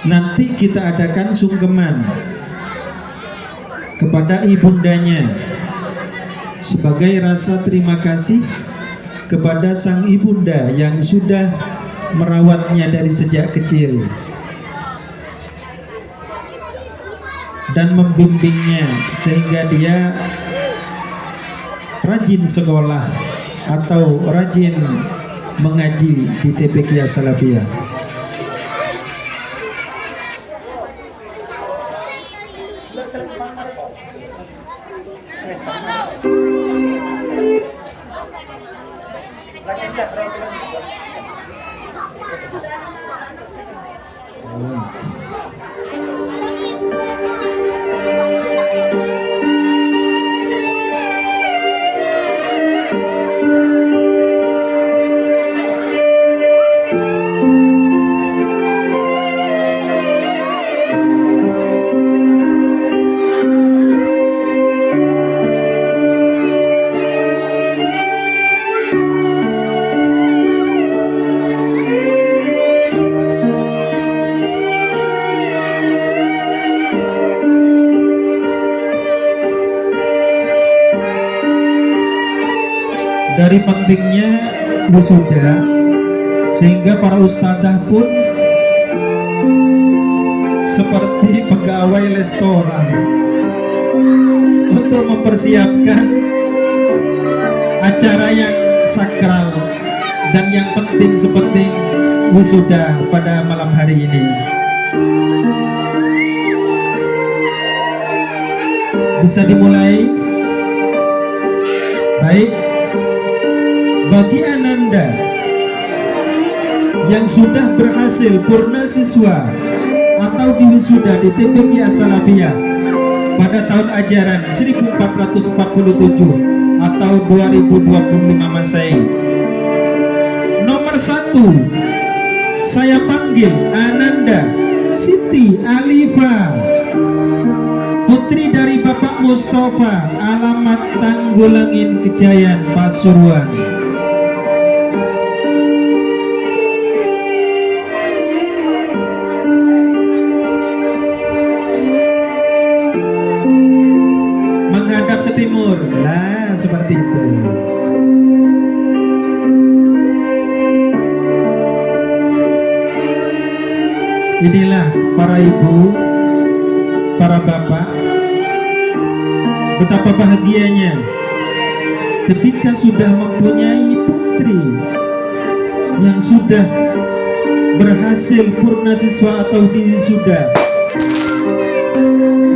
nanti kita adakan sungkeman kepada ibundanya sebagai rasa terima kasih kepada sang ibunda yang sudah merawatnya dari sejak kecil dan membimbingnya sehingga dia rajin sekolah atau rajin mengaji di TPQ As-Salafiyah. Dari pentingnya wisuda, sehingga para ustadzah pun seperti pegawai restoran untuk mempersiapkan acara yang sakral dan yang penting seperti wisuda pada malam hari ini. Bisa dimulai? Baik. Bagi Ananda yang sudah berhasil purna siswa atau diwisuda di TPQ As-Salafiyah pada tahun ajaran 1447 atau 2025 Masehi, nomor 1 saya panggil Ananda Siti Alifa, putri dari Bapak Mustafa, alamat Tanggulangin, Kejayan, Pasuruan. Menghadap ke timur, nah seperti itu. Inilah para ibu, para bapak, betapa bahagianya ketika sudah mempunyai putri yang sudah berhasil purna siswa atau diwisuda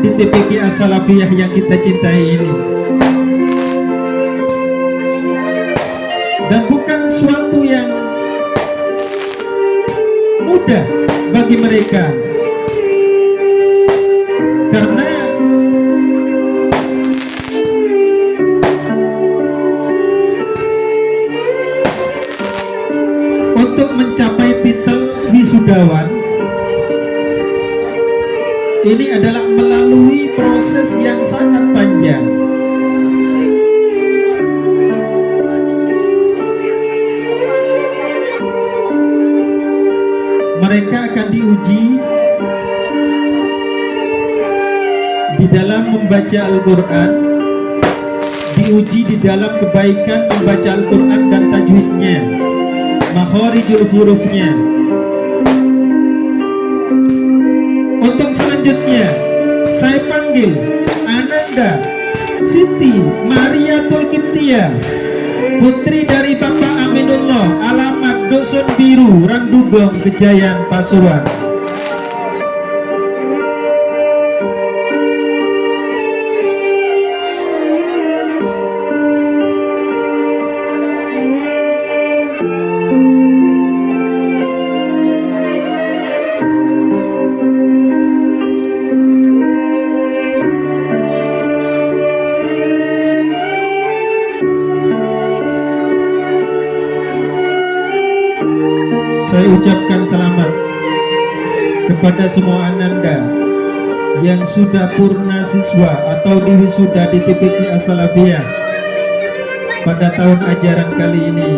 di TPQ As-Salafiyah yang kita cintai ini. Dan bukan suatu yang mudah bagi mereka, karena untuk mencapai titel wisudawan ini adalah melalui proses yang sangat panjang. Mereka akan diuji di dalam membaca Al-Quran, diuji di dalam kebaikan membaca Al-Quran dan tajwidnya, makharijul hurufnya. Untuk selanjutnya saya panggil Ananda Siti Mariatul Kiptia, putri dari Bapak Aminullah, alamat Dusun Biru, Randugong, Kejayan, Pasuruan. Saya ucapkan selamat kepada semua Ananda yang sudah purna siswa atau diwisuda di TPQ As-Salafiyah pada tahun ajaran kali ini.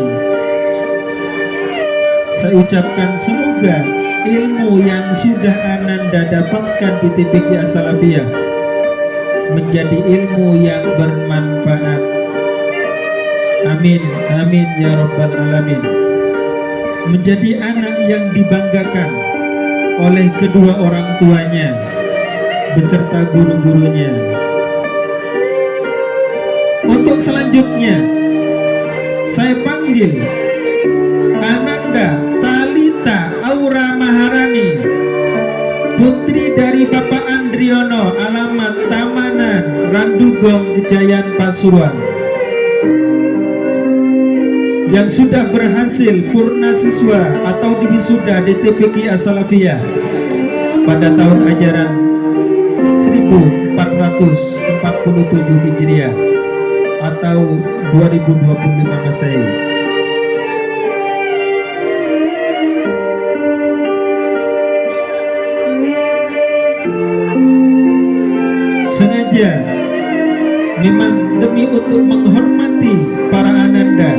Saya ucapkan semoga ilmu yang sudah Ananda dapatkan di TPQ As-Salafiyah menjadi ilmu yang bermanfaat. Amin, amin ya rabbal alamin. Menjadi anak yang dibanggakan oleh kedua orang tuanya beserta guru-gurunya. Untuk selanjutnya saya panggil Ananda Talita Aura Maharani, putri dari Bapak Andriono, alamat Tamanan, Randugong Kejayaan Pasuruan yang sudah berhasil purna siswa atau diwisuda DTPK As-Salafiyah pada tahun ajaran 1447 Hijriah atau 2025 Masehi. Sengaja memang demi untuk menghormati para ananda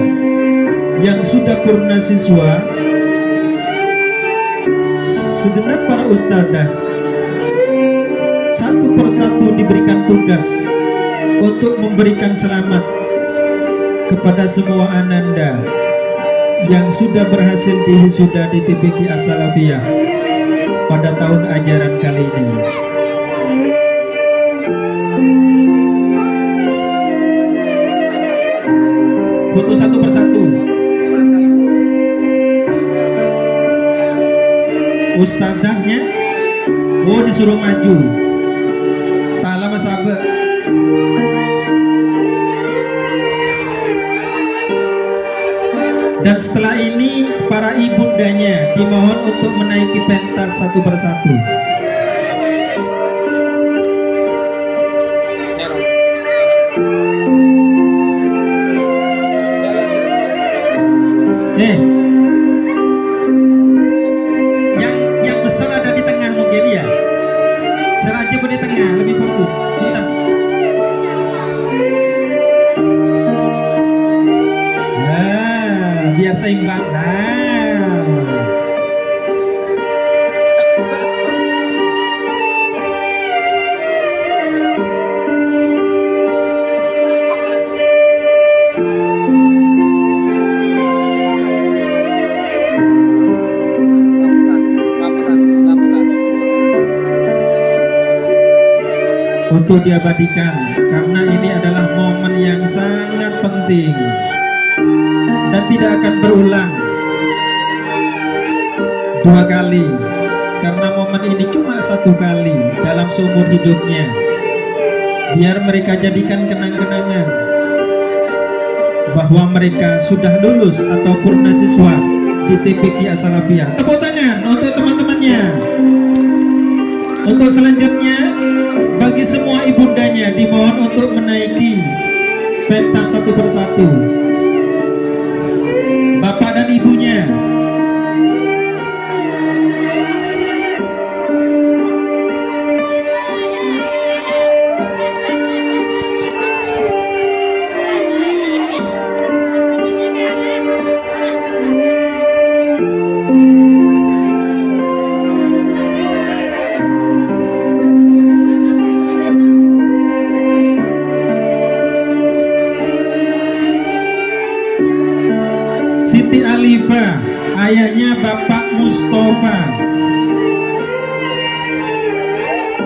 yang sudah purna siswa, segenap para ustadzah satu persatu diberikan tugas untuk memberikan selamat kepada semua ananda yang sudah berhasil diwisuda di TPK As-Salafiyah pada tahun ajaran kali ini. Foto satu persatu. Ustadzahnya, oh disuruh maju. Tak lama sahabat. Dan setelah ini para ibundanya dimohon untuk menaiki pentas satu persatu. Yang besar ada di tengah mungkin ya. Seraja di tengah lebih fokus. Bentar. Biar seimbang. Untuk diabadikan karena ini adalah momen yang sangat penting dan tidak akan berulang dua kali, karena momen ini cuma satu kali dalam seumur hidupnya. Biar mereka jadikan kenang-kenangan bahwa mereka sudah lulus atau purna siswa di TPK As-Salafiyah. Tepuk tangan untuk teman-temannya. Untuk selanjutnya, bagi semua ibundanya dimohon untuk menaiki pentas satu persatu. Bapak dan ibunya. Siti Alifah, ayahnya Bapak Mustafa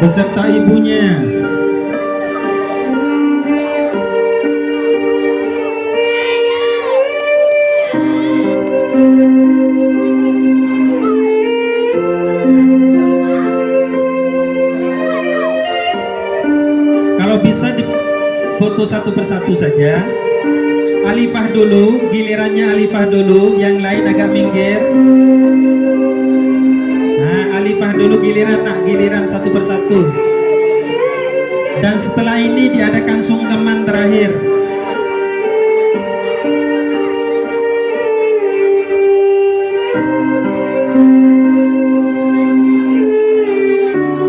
beserta ibunya. Kalau bisa difoto satu persatu saja. Alifah dulu, gilirannya Alifah dulu, yang lain agak minggir. Nah, Alifah dulu giliran, giliran satu persatu. Dan setelah ini diadakan sungkeman terakhir.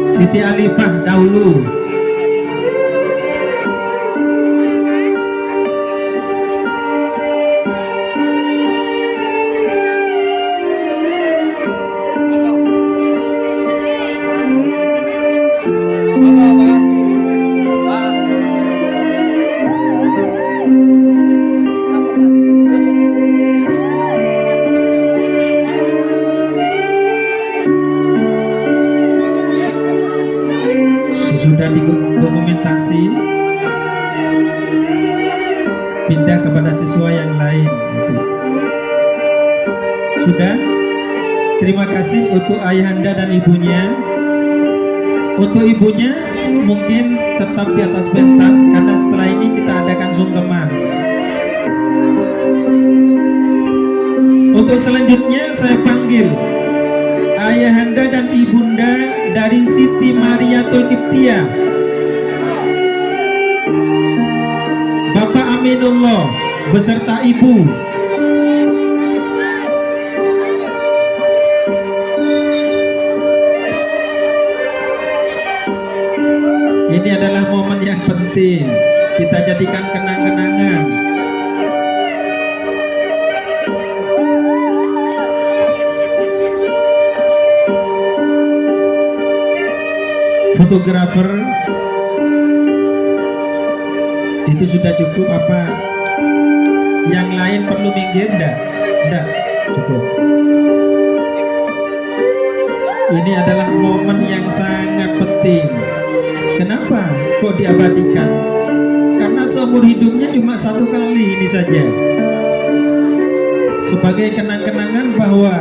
Siti Alifah dahulu. Sudah didokumentasi, pindah kepada siswa yang lain. Sudah. Terima kasih untuk ayahanda dan ibunya. Untuk ibunya mungkin tetap di atas pentas karena setelah ini kita adakan sungkeman. Untuk selanjutnya saya panggil ayahanda dan ibunda dari Siti Mariatul Qibtiyah, Bapak Aminullah beserta ibu. Ini adalah momen yang penting, kita jadikan kenang-kenangan. Fotografer itu sudah cukup apa? Yang lain perlu minggir enggak? Enggak, cukup. Ini adalah momen yang sangat penting. Kenapa kok diabadikan? Karena seumur hidupnya cuma satu kali ini saja. Sebagai kenang-kenangan bahwa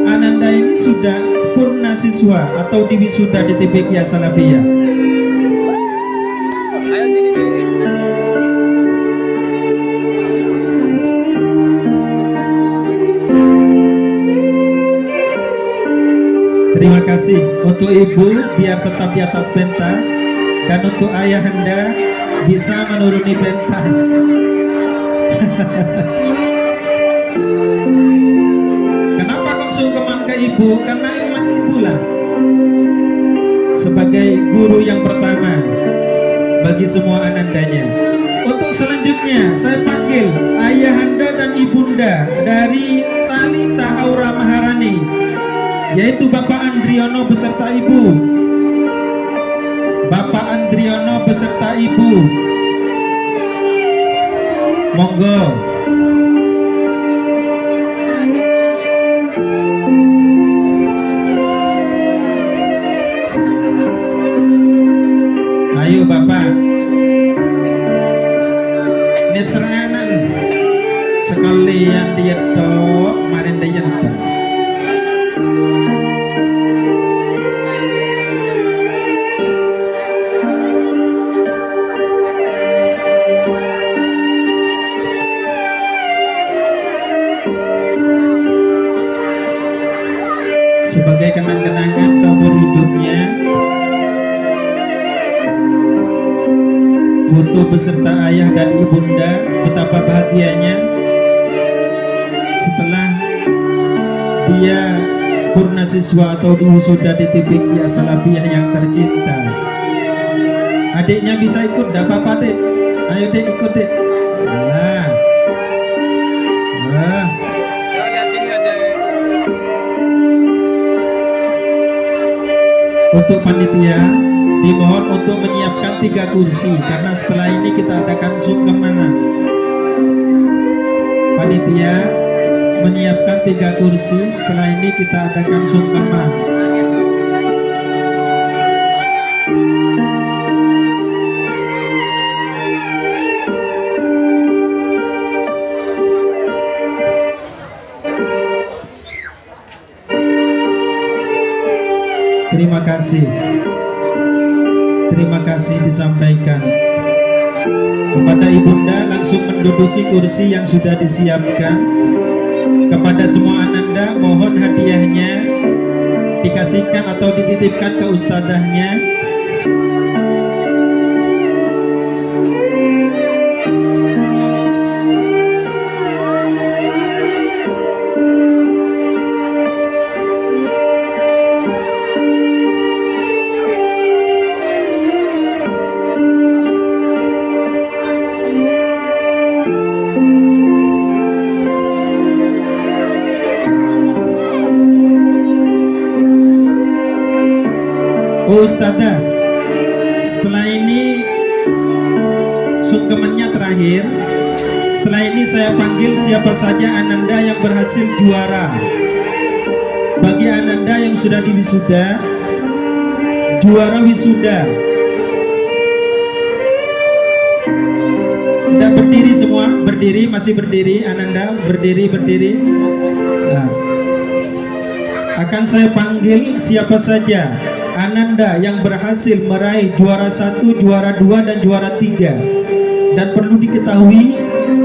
Ananda ini sudah purna siswa atau diwisuda di TPQ As-Salafiyah. Ayo sini deh. Terima kasih untuk ibu biar tetap di atas pentas, dan untuk ayahanda bisa menuruni pentas. Kenapa kok sungkeman ke ibu? Karena emang ibu lah sebagai guru yang pertama bagi semua anandanya. Untuk selanjutnya saya panggil ayahanda dan ibunda dari Talita Aura Maharani, yaitu Bapak Andriono beserta ibu. Bapak Andriono beserta ibu, monggo. Ayo Bapak, ini serangan sekalian dia tok marin dia tok. Sebagai kenang-kenangan seumur hidupnya, foto beserta ayah dan ibunda betapa bahagianya setelah dia purna siswa atau diwisuda di TPQ As-Salafiyah yang tercinta. Adiknya bisa ikut, gak apa-apa dek. Ayo dek, ikut dek. Nah. Nah. Lihat sini aja. Untuk panitia dimohon untuk menyiapkan 3 kursi karena setelah ini kita adakan sungkeman. Panitia menyiapkan 3 kursi, setelah ini kita adakan sungkeman. Terima kasih. Terima kasih disampaikan kepada ibunda, langsung menduduki kursi yang sudah disiapkan. Kepada semua ananda mohon hadiahnya dikasihkan atau dititipkan ke ustadzahnya. Oh Ustadzah, setelah ini sungkemannya terakhir. Setelah ini saya panggil siapa saja ananda yang berhasil juara. Bagi ananda yang sudah diwisuda, juara wisuda, tidak berdiri semua, berdiri, masih berdiri ananda, berdiri. Nah, akan saya panggil siapa saja Ananda yang berhasil meraih juara 1, juara 2, dan juara 3. Dan perlu diketahui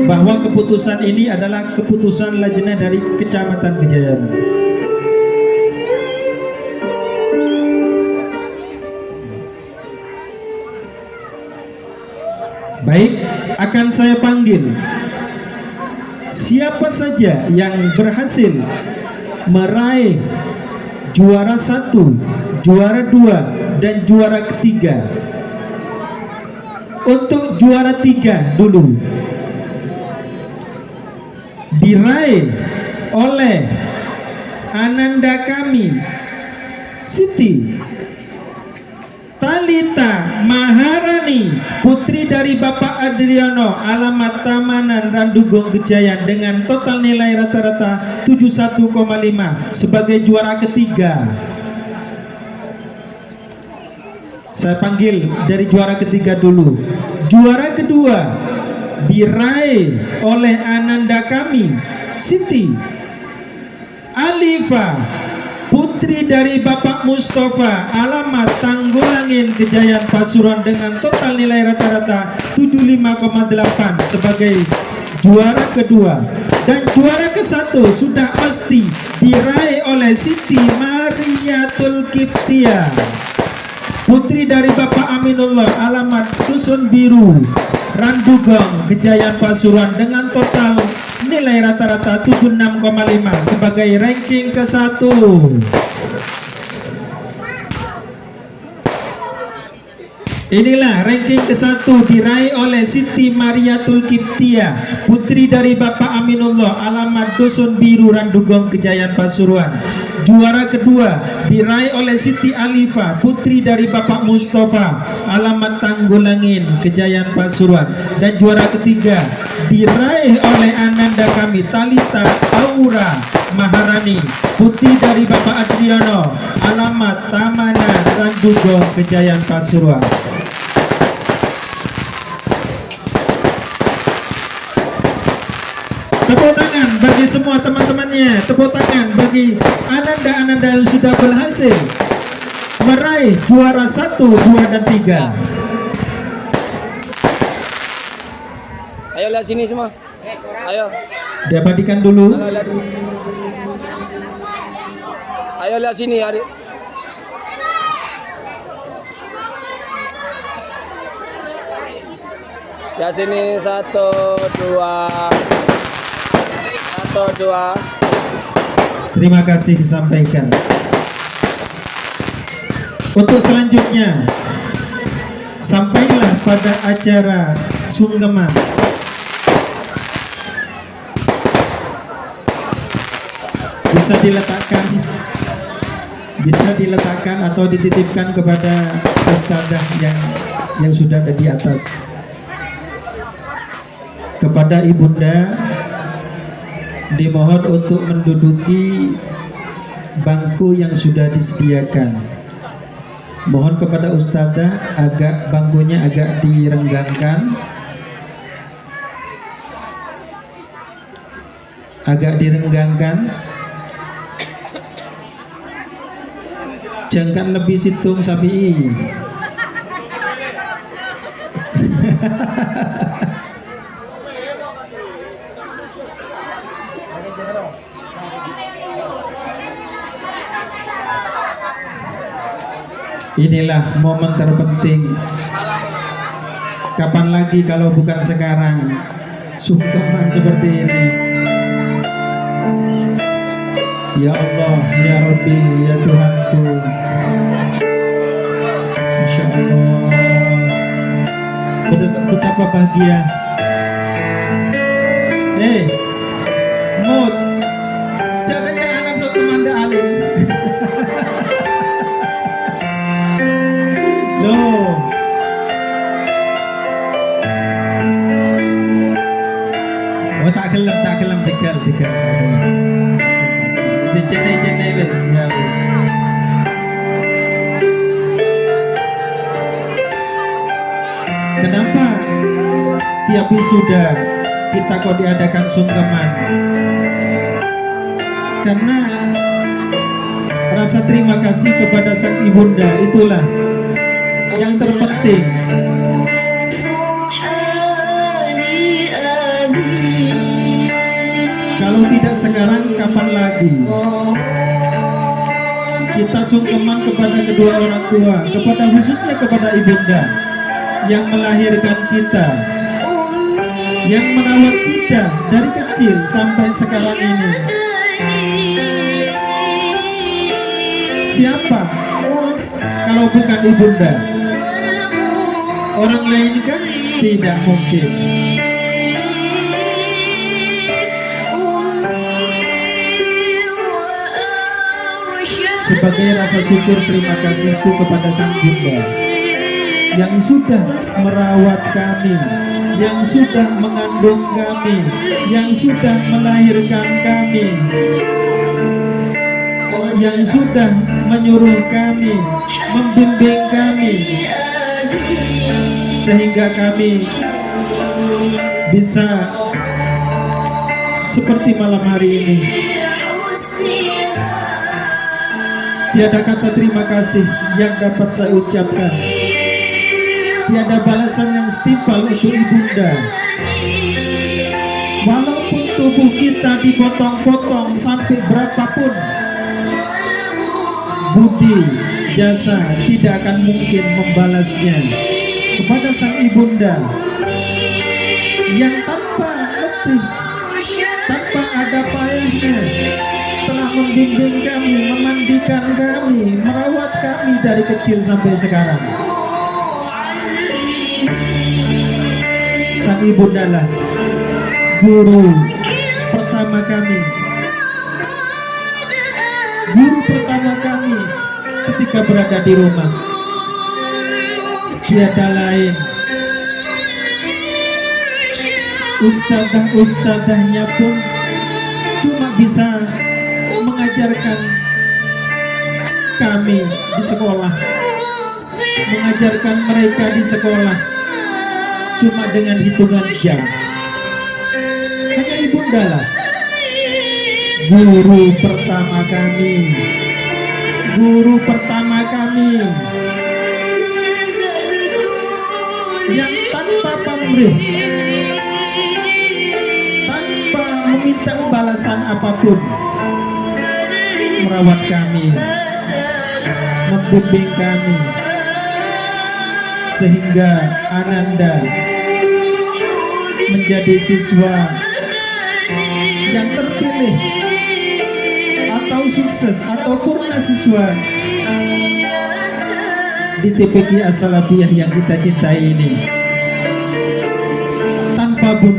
bahwa keputusan ini adalah keputusan Lajnah dari Kecamatan Kejayaan. Baik, akan saya panggil siapa saja yang berhasil meraih juara 1, juara 2, dan juara ketiga. Untuk juara 3 dulu diraih oleh Ananda kami Siti Talita Maharani, putri dari Bapak Adriano, alamat Tamanan Randugong Kejayaan, dengan total nilai rata-rata 71,5 sebagai juara ketiga. Saya panggil dari juara ketiga dulu. Juara kedua diraih oleh Ananda kami Siti Alifa, putri dari Bapak Mustafa, alamat Tanggulangin Kejayaan Pasuruan, dengan total nilai rata-rata 75,8 sebagai juara kedua. Dan juara ke-1 sudah pasti diraih oleh Siti Mariatul Kiptia, putri dari Bapak Aminullah, alamat Dusun Biru, Randugong Kejayaan Pasuruan, dengan total nilai rata-rata 76,5 sebagai ranking ke-1. Inilah ranking ke-1 diraih oleh Siti Mariatul Kiptia, putri dari Bapak Aminullah, alamat Dusun Biru, Randugong Kejayaan Pasuruan. Juara kedua diraih oleh Siti Alifa, putri dari Bapak Mustafa, alamat Tanggulangin Kejayaan Pasuruan. Dan juara ketiga diraih oleh Ananda kami Talita Aura Maharani, putri dari Bapak Adriano, alamat Tamanan Randugong Kejayaan Pasuruan. Tepuk tangan bagi semua teman-temannya. Tepuk tangan bagi Ananda-Ananda yang sudah berhasil meraih juara 1, 2, dan 3. Ayo lihat sini semua. Ayo. Diabadikan dulu. Ayo lihat sini. Ayo lihat sini, adik. Lihat sini, 1, 2. 1, 2. Terima kasih disampaikan. Untuk selanjutnya, sampailah pada acara sungkeman. Bisa diletakkan atau dititipkan kepada ustadzah yang sudah ada di atas. Kepada ibunda dimohon untuk menduduki bangku yang sudah disediakan. Mohon kepada ustadzah bangkunya agak direnggangkan, jangan lebih situng sapi. Inilah momen terpenting. Kapan lagi kalau bukan sekarang, sungkeman seperti ini. Ya Allah, ya Rabbi, ya Tuhanku. Masya Allah, betapa bahagia. Mood jangan yang anak suatu manda alim. Loh, tak kelam tikar. Jenai wes, ya wes. Kenapa tiap wisuda kita kok diadakan sungkeman? Karena rasa terima kasih kepada sang ibunda, itulah yang terpenting. Kalau tidak sekarang, kapan lagi? Kita sungkeman kepada kedua orang tua, kepada khususnya kepada ibunda yang melahirkan kita, yang merawat kita dari kecil sampai sekarang ini. Siapa kalau bukan ibunda? Orang lain kan tidak mungkin. Sebagai rasa syukur terima kasihku kepada sang bunda yang sudah merawat kami, yang sudah mengandung kami, yang sudah melahirkan kami, yang sudah menyuruh kami, membimbing kami, sehingga kami bisa seperti malam hari ini. Tiada kata terima kasih yang dapat saya ucapkan, tiada balasan yang setimpal untuk ibunda. Walaupun tubuh kita dipotong-potong sampai berapapun, budi jasa tidak akan mungkin membalasnya kepada sang ibunda yang tanpa letih, tanpa ada payahnya telah membimbing kami, memandikan kami, merawat kami dari kecil sampai sekarang. Sang ibunda lah guru pertama kami, guru pertama kami ketika berada di rumah. Tiada lain, ustadzah-ustadzahnya pun cuma bisa mengajarkan kami di sekolah, mengajarkan mereka di sekolah cuma dengan hitungan jam. Hanya ibunda lah guru pertama kami, guru pertama kami yang tanpa pamrih, tanpa meminta balasan apapun, merawat kami, membimbing kami, sehingga Ananda menjadi siswa yang terpilih atau sukses atau purna siswa di TPQ As-Salafiyah yang kita cintai ini. Tanpa